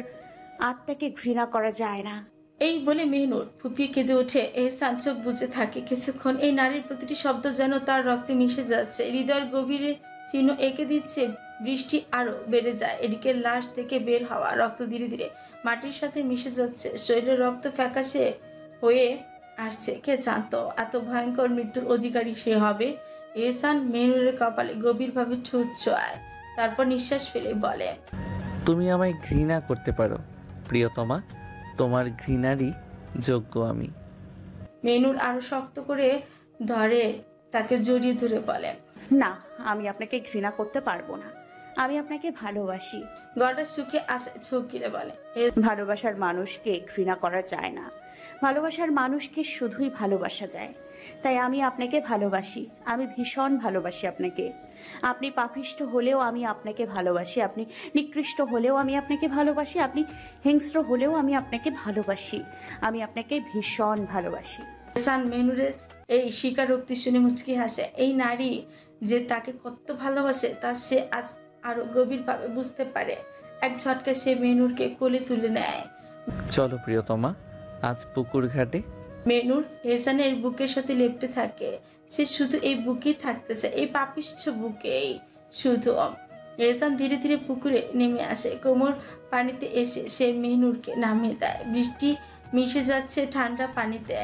আত্মাকে ঘৃণা করা যায় না। এই বলে মেহনুর ফুপিয়ে কেঁদে ওঠে। এহসান চোখ বুজে থাকে কিছুক্ষণ। এই নারীর প্রতিটি শব্দ যেন তার রক্তে মিশে যাচ্ছে, হৃদয়ের গভীরে চিহ্ন এঁকে দিচ্ছে। বৃষ্টি আরো বেড়ে যায়, এদিকে লাশ থেকে বের হওয়া রক্ত ধীরে ধীরে মাটির সাথে মিশে যাচ্ছে, শরীরের রক্ত ফ্যাকাশে হয়ে আসছে। কে জানতো এত ভয়ঙ্কর মৃত্যুর অধিকারী সে হবে? এহসান মেহনুরের কপালে গভীরভাবে ঠোঁট ছোঁয়ায়, তারপর নিঃশ্বাস ফেলে বলে, তুমি আমায় ঘৃণা করতে পারো প্রিয়তমা, তোমার ঘৃণারই যোগ্য আমি। মেহনুর আরো শক্ত করে ধরে তাকে জড়িয়ে ধরে বলে, না, আমি আপনাকে ঘৃণা করতে পারবো না। আমি আপনাকে ভালোবাসি। গলাটা শুকিয়ে আসে, চোখ গিরে বলে, ভালোবাসার মানুষকে ঘৃণা করা যায় না। ভালোবাসার মানুষকে শুধুই ভালোবাসা যায়। তাই আমি আপনাকে ভালোবাসি, আমি ভীষণ ভালোবাসি আপনাকে। আপনি পাপিষ্ঠ হলেও আমি আপনাকে ভালোবাসি, আপনি নিকৃষ্ট হলেও আমি আপনাকে ভালোবাসি, আপনি হিংস্র হলেও আমি আপনাকে ভালোবাসি, আমি আপনাকে ভীষণ ভালোবাসি। এহসান মেহনুরের এই স্বীকারোক্তি শুনে মুচকি হাসে। এই নারী যে তাকে কত ভালোবাসে তা সে আজ আরো গভীরভাবে বুঝতে পারে। এক ঝটকায় সে মেনুরকে কোলে তুলে নেয়। চলো প্রিয়তমা, আজ পুকুর ঘাটে। মেনুর এহসানের বুকের সাথে লেপ্টে থাকে। সে শুধু এই বুকেই থাকতে চায়, এই পাপিষ্ঠ বুকেই শুধু। এহসান ধীরে ধীরে পুকুরে নেমে আসে। কোমর পানিতে এসে সে মেনুরকে নামিয়ে দেয়। বৃষ্টি মিশে যাচ্ছে ঠান্ডা পানিতে,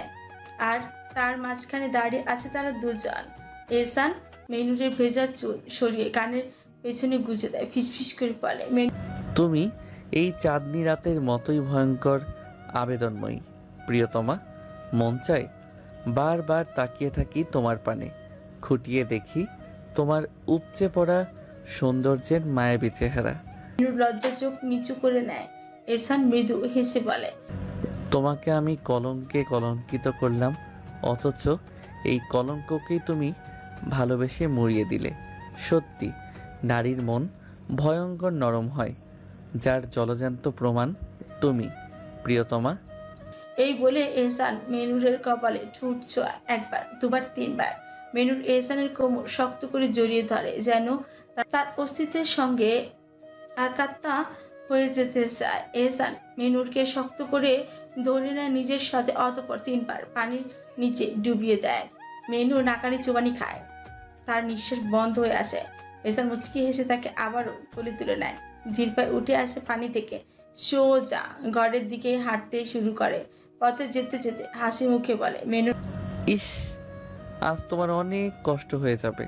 আর তার মাঝখানে দাঁড়িয়ে আছে তারা দুজন। এহসান মেনুরের ভেজা চুল সরিয়ে কানের পেছনে গুজে দেয়, ফিসফিস করে বলে, তুমি এই চাঁদনি রাতের মতোই ভয়ঙ্কর আবেদনময়ী প্রিয়তমা। মন চায় বারবার তাকিয়ে থাকি তোমার পানে, খুঁটিয়ে দেখি তোমার উপচে পড়া সৌন্দর্যের মায়াবী চেহারা। মেনুর লজ্জা চোখ নিচু করে নেয়। এহসান মৃদু হেসে বলে, তোমাকে আমি কলঙ্কে কলঙ্কিত করলাম, অথচ এই কলঙ্ককেই তুমি ভালোবেসে মুড়িয়ে দিলে। সত্যি নারীর মন ভয়ঙ্কর নরম হয়, যার জলজান্ত প্রমাণ তুমি প্রিয়তমা। এই বলে এহসান মেনুরের কপালে ঠোঁট ছোঁয়া, একবার দুবার তিনবার। মেনুর এহসানের কোমর শক্ত করে জড়িয়ে ধরে, যেন তার অস্তিত্বের সঙ্গে একাত্মা হয়ে যেতে চায়। এহসান মেনুরকে শক্ত করে ধরে নেয় নিজের সাথে, অতঃপর তিনবার পানির নিচে ডুবিয়ে দেয়। মেনু নাকানি চুবানি খায়, তার নিঃশ্বাস বন্ধ হয়ে আসে। এহসান মুচকি হেসে তাকে আবারও কোলে তুলে নেয়। ধীর পায়ে উঠে আসে পানি থেকে, সোজা ঘরের দিকে হাঁটতে শুরু করে। পথে যেতে যেতে হাসি মুখে বলে, মেনু, ইস, আজ তোমার অনেক কষ্ট হয়ে যাবে,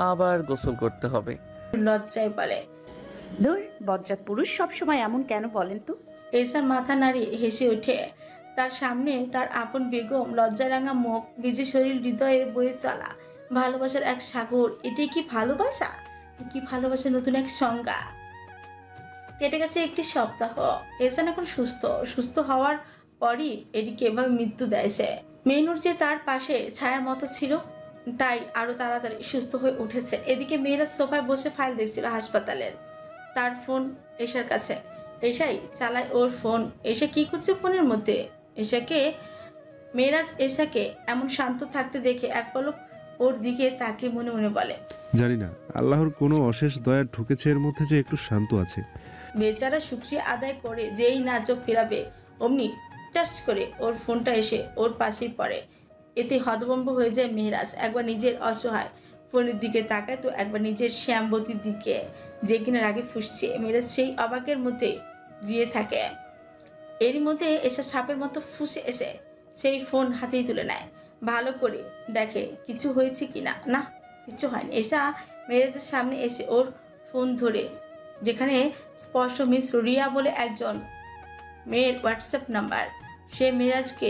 আবার গোসল করতে হবে। লজ্জায় বলে, ধুর, বজ্জাত পুরুষ সবসময় এমন কেন বলেন তো? এহসান মাথা নাড়িয়ে হেসে ওঠে। তার সামনে তার আপন বেগম, লজ্জারাঙা মুখ, ভিজে শরীর, হৃদয়ে বয়ে চলা ভালোবাসার এক সাগর। এটাই কি ভালোবাসা? কি ভালোবাসার নতুন এক সংজ্ঞা? কেটে গেছে একটি সপ্তাহ। এহসান এখন সুস্থ হওয়ার পরই এদিকে এভাবে মৃত্যু দেয় সে। মেনুর যে তার পাশে ছায়ার মতো ছিল, তাই আরো তাড়াতাড়ি সুস্থ হয়ে উঠেছে। এদিকে মেয়েরা সোফায় বসে ফাইল দেখছিল হাসপাতালের। তার ফোন এশার কাছে। এশাই চালায় ওর ফোন। এশা কি করছে ফোনের মধ্যে? মেয়েরাজ এশাকে এমন শান্ত থাকতে দেখে এক পলক ওর দিকে তাকে মনে মনে বলে, জানি না আল্লাহর কোনো অশেষ দয়া ঢুকেছে এর মধ্যে যে একটু শান্ত আছে। বেচারা শুকরিয়া আদায় করে যেই না চোখ ফেরাবে, অমনি টাচ করে ওর ফোনটা এসে ওর পাশেই পড়ে। এতে হতভম্ব হয়ে যায় মেহরাজ। একবার নিজের অসহায় ফোনের দিকে তাকায়, তো একবার নিজের শ্যামবতীর দিকে, যে কিনার আগে ফুসছে। মেহরাজ সেই অবাকের মধ্যে গিয়ে থাকে। এরই মধ্যে এসে সাপের মতো ফুসে এসে সেই ফোন হাতেই তুলে নেয়। ভালো করে দেখে কিছু হয়েছে কিনা। না, কিছু হয়নি। এসা মেহরাজের সামনে এসে ওর ফোন ধরে, যেখানে স্পষ্ট মিস রিয়া বলে একজন মেয়ের হোয়াটসঅ্যাপ নাম্বার, সে মেহরাজকে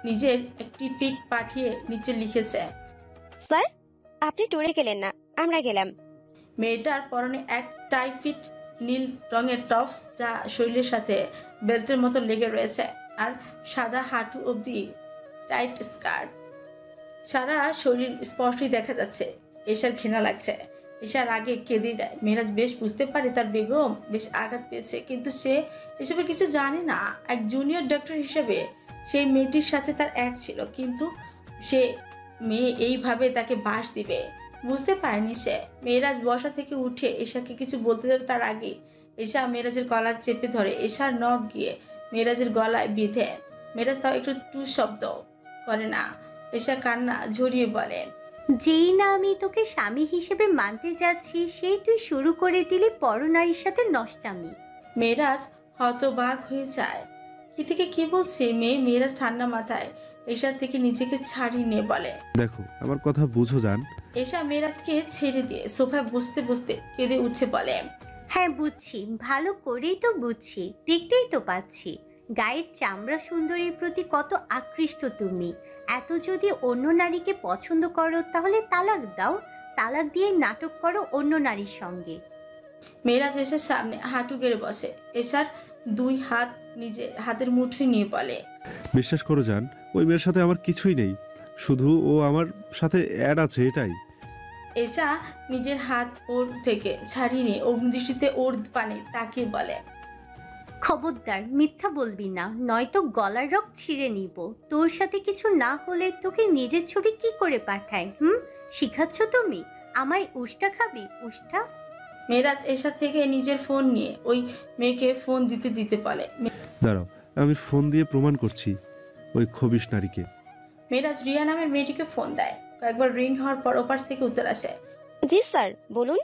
নিজের একটি পিক পাঠিয়ে নিচে লিখেছে, স্যার, আপনি ট্যুরে গেলেন না, আমরা গেলাম। মেয়েটার পরনে এক টাইফিট নীল রঙের টপস, যা শরীরের সাথে বেল্টের মতো লেগে রয়েছে, আর সাদা হাঁটু অবধি টাইট স্কার্ট। সারা শরীর স্পষ্টই দেখা যাচ্ছে। এশার ঘৃণা লাগছে। এশার আগে কেঁদে দেয়। মেহরাজ বেশ বুঝতে পারে তার বেগম বেশ আঘাত পেয়েছে, কিন্তু সে এসবের কিছু জানে না। এক জুনিয়র ডক্টর হিসেবে সেই মেয়েটির সাথে তার অ্যাড ছিল, কিন্তু সে মেয়ে এইভাবে তাকে বাস দিবে বুঝতে পারেনি সে। মেহরাজ বসা থেকে উঠে এশাকে কিছু বলতে যাবে, তার আগে এশা মেহরাজের গলার চেপে ধরে। এশার নখ গিয়ে মেহরাজের গলায় বিঁধে। মেহরাজ তাও একটু টু শব্দ করে না। এশা কান্না ঝরিয়ে বলে, যেই না আমি তোকে স্বামী হিসেবে মানতে যাচ্ছি, সেই তুই শুরু করে দিলি পরনারীর সাথে নষ্টামি। মেহরাজ হতবাক হয়ে যায়। কি থেকে কি বলছে মেয়ে? মেহরাজ ঠান্ডা মাথায় এশার থেকে নিজেকে ছাড়িয়ে নিয়ে বলে, দেখো আমার কথা বুঝো জান। এশা মেহরাজকে ছেড়ে দিয়ে সোফায় বসতে বসতে কেঁদে উঠছে বলে, হ্যাঁ বুঝছি, ভালো করেই তো বুঝছি, দেখতেই তো পাচ্ছি গায়ের চামড়া সুন্দরীর প্রতি কত আকৃষ্ট তুমি। এত যদি অন্য নারীকে পছন্দ করো তাহলে তালাক দাও, তালাক দিয়ে নাটক করো অন্য নারীর সঙ্গে। মেহরাজ এশার সামনে হাঁটু গেড়ে বসে। এশার দুই হাত নিজে হাতের মুঠোয় নিয়ে বলে, বিশ্বাস করো জান, ওই মেয়ের সাথে আমার কিছুই নেই, শুধু ও আমার সাথে অ্যাড আছে, এটাই। এশা নিজের হাত ওর থেকে ছাড়িয়ে নিয়ে অগ্নিদৃষ্টিতে ওর পানে তাকিয়ে বলে, খবরদার মিথ্যা বলবি না, নয়তো গলার রক ছিঁড়ে নিব। তোর সাথে কিছু না হলে তোকে নিজের ছবি কি করে পাঠায়? শিখাচ্ছ তুমি? আমার উষ্টা খাবি? উষ্টা? মেয়েরাজ এসার থেকে নিজের ফোন নিয়ে ওই মেয়েকে ফোন দিতে দিতে বলে। দাঁড়াও, আমি ফোন দিয়ে প্রমাণ করছি ওই খবিশ নারীকে। মেয়েরাজ রিয়া নামের মেয়েটিকে ফোন দেয়। কয়েকবার রিং হওয়ার পর ওপাশ থেকে উত্তর আসে। জি স্যার, বলুন।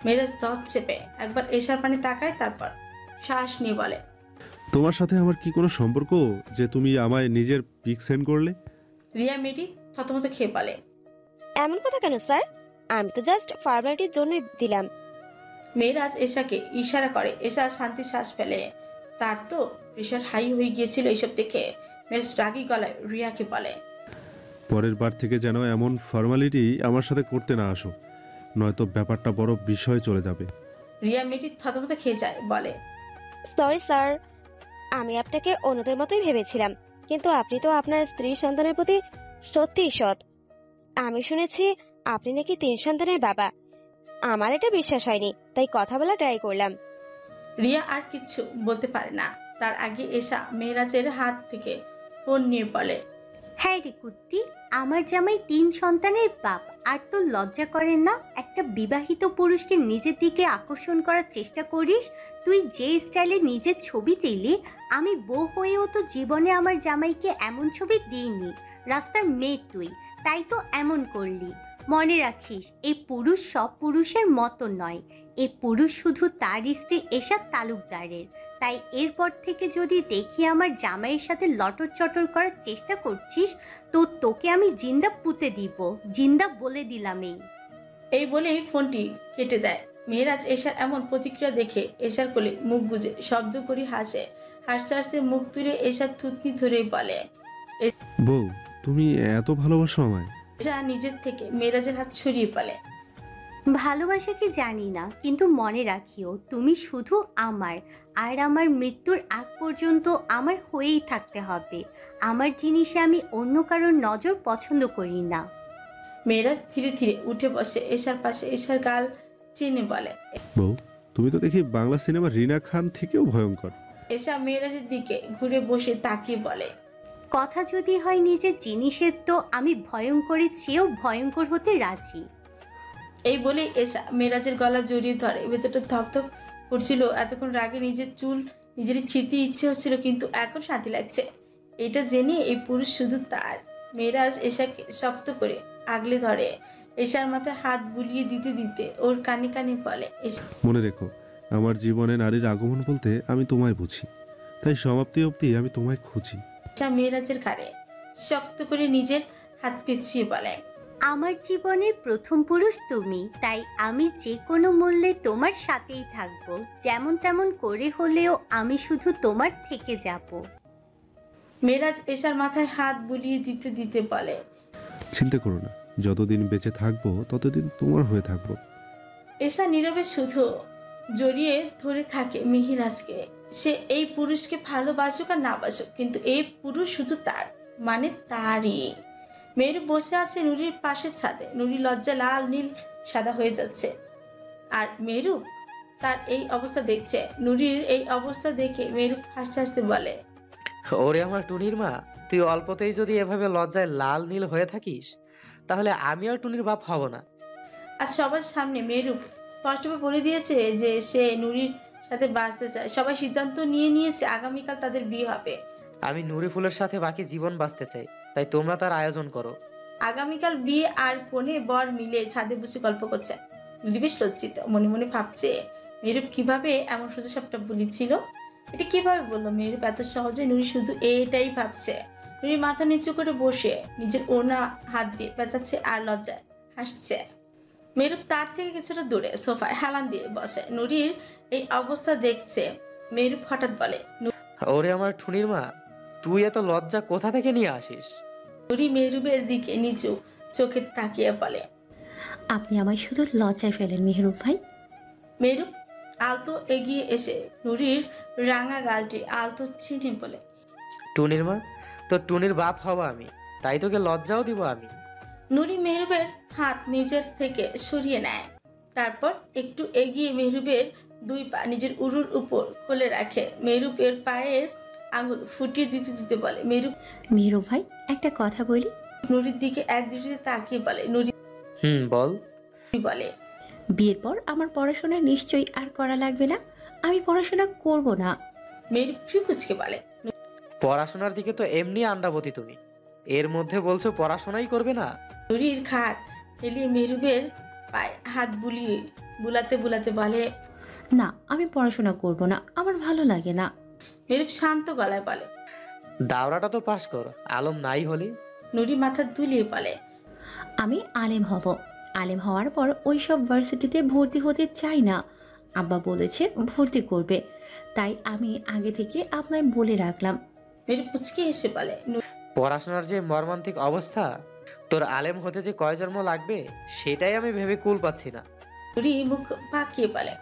মেয়েরাজ দশ চেপে একবার এসার পানে তাকায়, তারপর শ্বাস নিয়ে বলে, তোমার সাথে আমার কি কোনো সম্পর্ক যে তুমি আমায় নিজের পিক সেন্ড করলে? রিয়া মেয়েটি থতমত খেয়ে বলে, এমন কথা কেন স্যার? আমি তো জাস্ট ফর্মালিটির জন্যই দিলাম। মেয়েরাজ এসাকে ইশারা করে। এসা শান্তি শ্বাস ফেলে। তার তো প্রেশার হাই হয়ে গিয়েছিল এইসব দেখে। মেয়েরাজ রাগী গলায় রিয়াকে বলে, পরের বার থেকে যেন এমন ফর্মালিটি আমার সাথে করতে না আসো, নয়তো ব্যাপারটা বড় বিষয়ে চলে যাবে। রিয়া মেয়েটি থতমত খেয়ে যায়, বলে, সরি স্যার, আমি আপনাকে অন্যদের মতোই ভেবেছিলাম, কিন্তু আপনি তো আপনার স্ত্রী সন্তানের প্রতি সত্যিই সৎ। আমি শুনেছি আপনি নাকি 3 সন্তানের বাবা। আমার এটা বিশ্বাস হয়নি, তাই কথা বলা ট্রাই করলাম। রিয়া আর কিছু বলতে পারে না। তার আগে এসা মেয়েরাজের হাত থেকে ফোন নিয়ে বলে, হ্যাঁ রে কুত্তি, আমার জামাই 3 সন্তানের বাপ, আর তোর লজ্জা করে না? একটা বিবাহিত পুরুষকে নিজের দিকে আকর্ষণ করার চেষ্টা করিস। তুই যে স্টাইলে নিজের ছবি দিলি, আমি বউ হয়েও তো জীবনে আমার জামাইকে এমন ছবি দিইনি। রাস্তার মেয়ে তুই, তাই তো এমন করলি। মনে রাখিস, এই পুরুষ সব পুরুষের মতো নয়। এই পুরুষ শুধু তার স্ত্রী এসা তালুকদারের। তাই এরপর থেকে যদি দেখি আমার জামাইয়ের সাথে লটর চটর করার চেষ্টা করছিস, তো তোকে আমি জিন্দা পুঁতে দিব। জিন্দা বলে দিলাম। এই বলেই ফোনটি কেটে দেয়। মেয়েরাজ এসার এমন প্রতিক্রিয়া দেখে এসার কোলে মুখ গুজে শব্দ করে হাসে। হাসতে হাসতে মুখ তুলে এসার থুতনি ধরে বলে, বউ, তুমি এত ভালোবাসো আমায়? এসা নিজের থেকে মেয়েরাজের হাত সরিয়ে বলে, ভালোবাসা কি জানি না, কিন্তু মনে রাখিও তুমি শুধু আমার, আর আমার মৃত্যুর আগ পর্যন্ত আমার হয়েই থাকতে হবে। আমার জিনিসে আমি অন্য কারোর নজর পছন্দ করি না। মেয়েরাজ ধীরে ধীরে উঠে বসে এসার পাশে এসার গাল চিনে বলে, বউ, তুমি তো দেখি বাংলা সিনেমা রিনা খান থেকেও ভয়ঙ্কর। এসা মেয়েরাজের দিকে ঘুরে বসে তাকিয়ে বলে, কথা যদি হয় নিজের জিনিসের, তো আমি ভয়ঙ্করের চেয়েও ভয়ঙ্কর হতে রাজি। এই বলেই এসা মেয়েরাজের গলা জড়িয়ে ধরে। ভেতরটা ধকধক করছিল। এতক্ষণ রাগে নিজের চুল নিজেরই ছিঁড়তে ইচ্ছে হচ্ছিল, কিন্তু এখন শান্তি লাগছে। এটা জেনে এই পুরুষ শুধু তার। মেয়েরাজ এসাকে শক্ত করে আগলে ধরে। এসার মাথায় হাত বুলিয়ে দিতে দিতে ওর কানে কানে বলে, মনে রেখো, আমার জীবনে নারীর আগমন বলতে আমি তোমায় বুঝি, তাই সমাপ্তি অবধি আমি তোমায় খুঁজি। এসা মেয়েরাজের ঘাড়ে শক্ত করে নিজের হাত পিছিয়ে বলে, আমার জীবনের প্রথম পুরুষ তুমি, তাই আমি যে কোনো মূল্যে তোমার সাথেই থাকবো। যেমন তেমন করে হলেও আমি শুধু তোমার থেকে যাব। মেয়েরাজ এসার মাথায় হাত বুলিয়ে দিতে দিতে বলে, চিন্তা করো না, যতদিন বেঁচে থাকবো ততদিন তোমার হয়ে থাকবো। এসা নীরবে শুধু জড়িয়ে ধরে থাকে মিহিরাজকে। সে এই পুরুষকে ভালোবাসুক আর না বাসুক, কিন্তু এই পুরুষ শুধু তার, মানে তারই। মেরু বসে আছে নুরির পাশের ছাদে। নুরি লজ্জা লাল নীল সাদা হয়ে যাচ্ছে, আর মেরু তার এই অবস্থা দেখছে। নুরির এই অবস্থা দেখে মেরু হাসতে হাসতে বলে, ওরে আমার টুনির মা, তুই অল্পতেই যদি এভাবে লজ্জায় লাল নীল হয়ে থাকিস, তাহলে আমি আর টুনির বাপ হব না। আজ সবার সামনে মেরু স্পষ্টভাবে বলে দিয়েছে যে সে নুরির সাথে বাঁচতে চায়। সবাই সিদ্ধান্ত নিয়ে নিয়েছে আগামীকাল তাদের বিয়ে হবে। আমি নুরি ফুলের সাথে বাকি জীবন বাঁচতে চাই, তাই তোমরা তার আয়োজন করো। আগামীকাল বিয়ে, আর কনে বর মিলে ছাদে বসে গল্প করছে। নুরি বেশ লজ্জিত, মনে মনে ভাবছে মেরুপ কিভাবে এমন সোজা সাপটা বলেছিল। এটা কিভাবে বললো মেরুপ এত সহজে? নুরি শুধু এটাই ভাবছে। নুরি মাথা নিচু করে বসে নিজের ওড়না হাত দিয়ে পেঁচাচ্ছে আর লজ্জায় হাসছে। মেরুপ তার থেকে কিছুটা দূরে সোফায় হেলান দিয়ে বসে। নুরির এই অবস্থা দেখছে। মেরুপ হঠাৎ বলে, ওরে আমার টুনির মা, তুই এত লজ্জা কোথা থেকে নিয়ে আসিস? নুরি মেহরুবের দিকে নিচু চোখে তাকিয়ে বলে, আপনি আমায় শুধু লজ্জায় ফেলেন মেহরুব ভাই। মেহরুব আলতো এগিয়ে এসে নুরির রাঙা গালটি আলতো চিনে বলে, টুনির মা, তো টুনির বাপ হব আমি, তাই তোকে লজ্জাও দিব আমি। নুরি মেহরুবের হাত নিজের থেকে সরিয়ে নেয়। তারপর একটু এগিয়ে মেহরুবের 2 পা নিজের উরুর উপর খুলে রাখে। মেহরুবের পায়ের আঙুল ফুটিয়ে দিতে দিতে বলে, মেহরুব ভাই, একটা কথা বলি। নুরির দিকে এক দৃষ্টিতে তাকিয়ে বলে, নুরি বল। বলে, বিয়ের পর আমার পড়াশোনা নিশ্চয়ই আর করা লাগবে না। আমি পড়াশোনা করব না। মেয়েরূপ ফ্রিকুচকে বলে। পড়াশোনার দিকে তো এমনি আন্ডাবতী তুমি, এর মধ্যে বলছো পড়াশোনাই করবে না? নুরির খাট হেলিয়ে মেহরুবের পায়ে হাত বুলাতে বুলাতে বলে। না, আমি পড়াশোনা করব না, আমার ভালো লাগে না। মেহরুব শান্ত গলায় বলে। দাওরাটা তো পাশ কর, আলম নাই হলি। নুরি মাথা দুলিয়ে বলে। আমি আলেম হব। আলেম হওয়ার পর ওইসব ভার্সিটিতে ভর্তি হতে চাই না। আব্বা বলেছে ভর্তি করবে, তাই আমি আগে থেকে আপনায় বলে রাখলাম। মেহরুব পুচকে হেসে বলে। পড়াশোনার যে মর্মান্তিক অবস্থা, তোর আলেম হতে যে কয় জন্ম লাগবে সেটাই আমি ভেবে কুল পাচ্ছি না। নুরি মুখ পাকিয়ে বলে।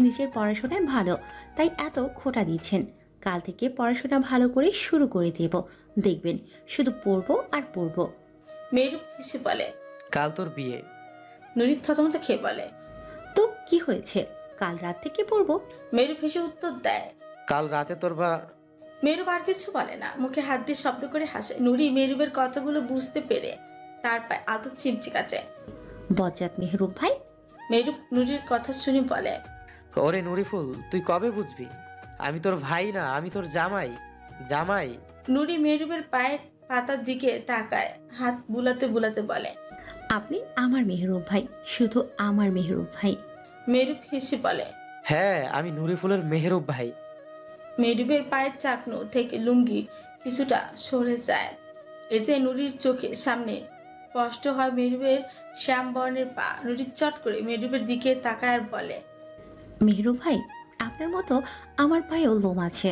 নিজের পড়াশোনায় ভালো, তাই এত খোটা দিচ্ছেন। কাল থেকে পড়াশোনা ভালো করে শুরু করে দেব, দেখবেন শুধু পড়বো আর পড়বো। মেহরুব হেসে বলে। কাল তোর বিয়ে। নুরি থতমত খেয়ে বলে। তো কি হয়েছে, কাল রাত থেকে পড়বো। মেহরুব হেসে উত্তর দেয়। কাল রাতে তোর বা। মেহরুব আর কিছু বলে না, মুখে হাত দিয়ে শব্দ করে হাসে। নুরি মেহরুবের কথাগুলো বুঝতে পেরে তার পায়ে আদর চিমচি কাটে। বজ্জাত মেহরুব ভাই। মেহরুব নুরির কথা শুনে বলে। ওরে নুরিফুল, তুই কবে বুঝবি? আমি তোর ভাই না, আমি তোর জামাই। জামাই। নুরি মেহরুবের পায়ের পাতার দিকে তাকায়, হাত বুলাতে বুলাতে বলে। আপনি আমার মেহরুব ভাই, শুধু আমার মেহরুব ভাই। মেহরুব হেসে বলে। হ্যাঁ, আমি নুরিফুলের মেহরুব ভাই। মেহরুবের পায়ের চাকনু থেকে লুঙ্গি কিছুটা সরে যায়, এতে নুরির চোখে সামনে স্পষ্ট হয় মেহরুবের শ্যাম বর্ণের পা। নুরি চট করে মেহরুবের দিকে তাকায় আর বলে। মেহরুব ভাই, আপনার মতো আমার পায়েও লোম আছে।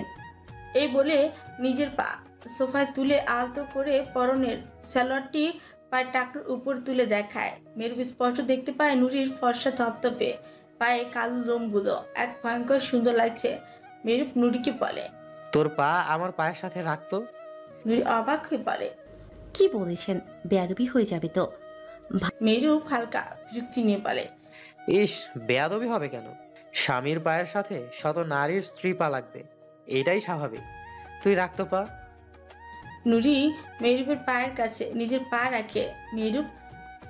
এই বলে নিজের পা সোফায় তুলে আলতো করে পরনের সালোয়ারটি পায়ের টাকনুর উপর তুলে দেখায়। মেহরুব স্পষ্ট দেখতে পায় নুরির ফর্সা ধপধপে পায়ে কালো লোমগুলো, এক ভয়ঙ্কর সুন্দর লাগছে। মেহরুব নুরিকে বলে। তোর পা আমার পায়ের সাথে রাখতো। নুরি অবাক হয়ে বলে। কি বলেছেন, বেয়াদবি হয়ে যাবে তো। মেহরুব হালকা যুক্তি নিয়ে বলে। ইস, বেয়াদবি হবে কেন? স্বামীর পায়ের সাথে শত নারীর স্ত্রী পা লাগবে, এটাই স্বাভাবিক। তুই রাখতো পা। নুরি মেহরুবের পায়ের কাছে নিজের পা রাখে। মেহরুব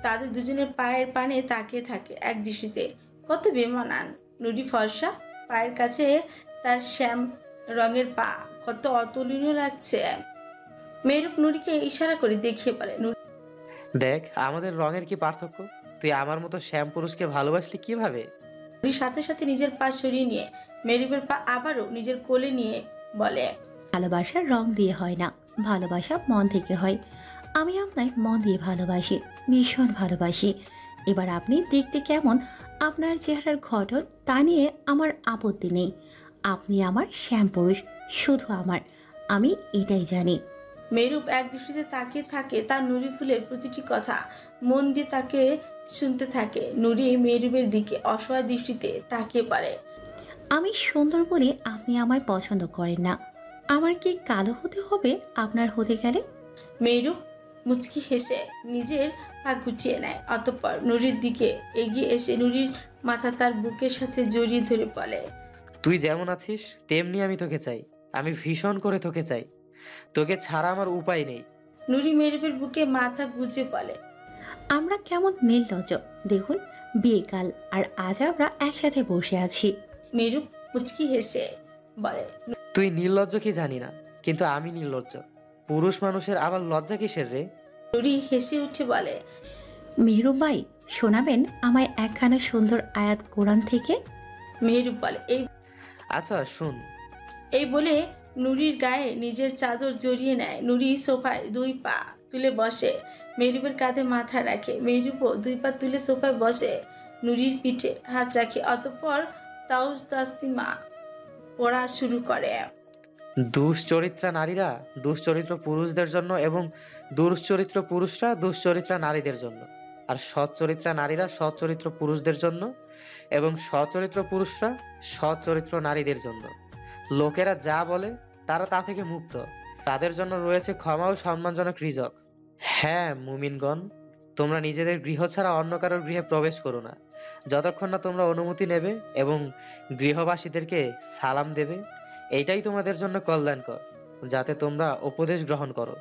তাদের দুজনের পায়ের পানে তাকিয়ে থাকে এক দৃষ্টিতে। কত বেমানান। নুরি ফর্সা, পায়ের কাছে তার শ্যাম রঙের পা, কত অতুলনীয় লাগছে। মেহরুব নুরিকে ইশারা করে দেখিয়ে বলে। দেখ আমাদের রঙের কি পার্থক্য। তুই আমার মতো শ্যাম পুরুষকে ভালোবাসলি কিভাবে? নুরি সাথে সাথে নিজের পা সরিয়ে নিয়ে মেহরুবের পা আবারও নিজের কোলে নিয়ে বলে। ভালোবাসা রং দিয়ে হয় না, ভালোবাসা মন থেকে হয়। আমি আপনার মন দিয়ে ভালোবাসি, ভীষণ ভালোবাসি। এবার আপনি দেখতে কেমন, আপনার চেহারার গঠন তা নিয়ে আমার আপত্তি নেই। আপনি আমার শ্যাম পুরুষ, শুধু আমার, আমি এটাই জানি। মেহরুব এক দৃষ্টিতে তাকিয়ে থাকে, তার নুরি ফুলের প্রতিটি কথা মন দিয়ে তাকে শুনতে থাকে। নুরি মেহরুবের দিকে অসহায় দৃষ্টিতে তাকিয়ে পারে। আমি সুন্দর বলে আপনি আমায় পছন্দ করেন না। আমার কি কালো হতে হবে আপনার হতে গেলে? মেহরুব মুচকি হেসে নিজের পা গুটিয়ে নেয়, অতঃপর নুরির দিকে এগিয়ে এসে নুরির মাথা তার বুকের সাথে জড়িয়ে ধরে বলে। তুই যেমন আছিস তেমনি আমি তোকে চাই, আমি ভীষণ করে তোকে চাই, তোকে ছাড়া আমার উপায় নেই। নুরি মেহরুবের বুকে মাথা গুজে বলে। আমরা কেমন নির্লজ্জ দেখুন, বিয়ে কাল আর আজ আমরা একসাথে বসে আছি। মেহরুব মুচকি হেসে বলে। তুই নির্লজ্জ কি জানি না, কিন্তু আমি নির্লজ্জ। পুরুষ মানুষের আবার লজ্জা কিসের রে? নুরি হেসে উঠে বলে। মেহরুব ভাই, শোনাবেন আমায় একখানা সুন্দর আয়াত কোরআন থেকে? মেহরুব বলে। আচ্ছা শুন। এই বলে নুরির গায়ে নিজের চাদর জড়িয়ে নেয়। নুরি সোফায় দুই পা তুলে বসে, মেহরুবের কাঁধে মাথা রাখে। মেহরুবও দুই পা তুলে সোফায় বসে, নুরির পিঠে হাত রাখে। অতঃপর তাউস তাসলিমা পড়া শুরু করে। দুশ্চরিত্রা নারীরা দুশ্চরিত্র পুরুষদের জন্য, এবং দুশ্চরিত্র পুরুষরা দুশ্চরিত্রা নারীদের জন্য। আর সচ্চরিত্রা নারীরা সচ্চরিত্র পুরুষদের জন্য, এবং সচরিত্র পুরুষরা সচ্চরিত্র নারীদের জন্য। লোকেরা যা বলে তারা তা থেকে মুক্ত, তাদের জন্য রয়েছে ক্ষমা ও সম্মানজনক রিজক। হ্যাঁ মুমিনগণ, তোমরা নিজেদের গৃহ ছাড়া অন্য কারোর গৃহে প্রবেশ করো না, যতক্ষণ না তোমরা অনুমতি নেবে এবং গৃহবাসীদেরকে সালাম দেবে। এইটাই তোমাদের জন্য কল্যাণকর, যাতে তোমরা উপদেশ গ্রহণ করো।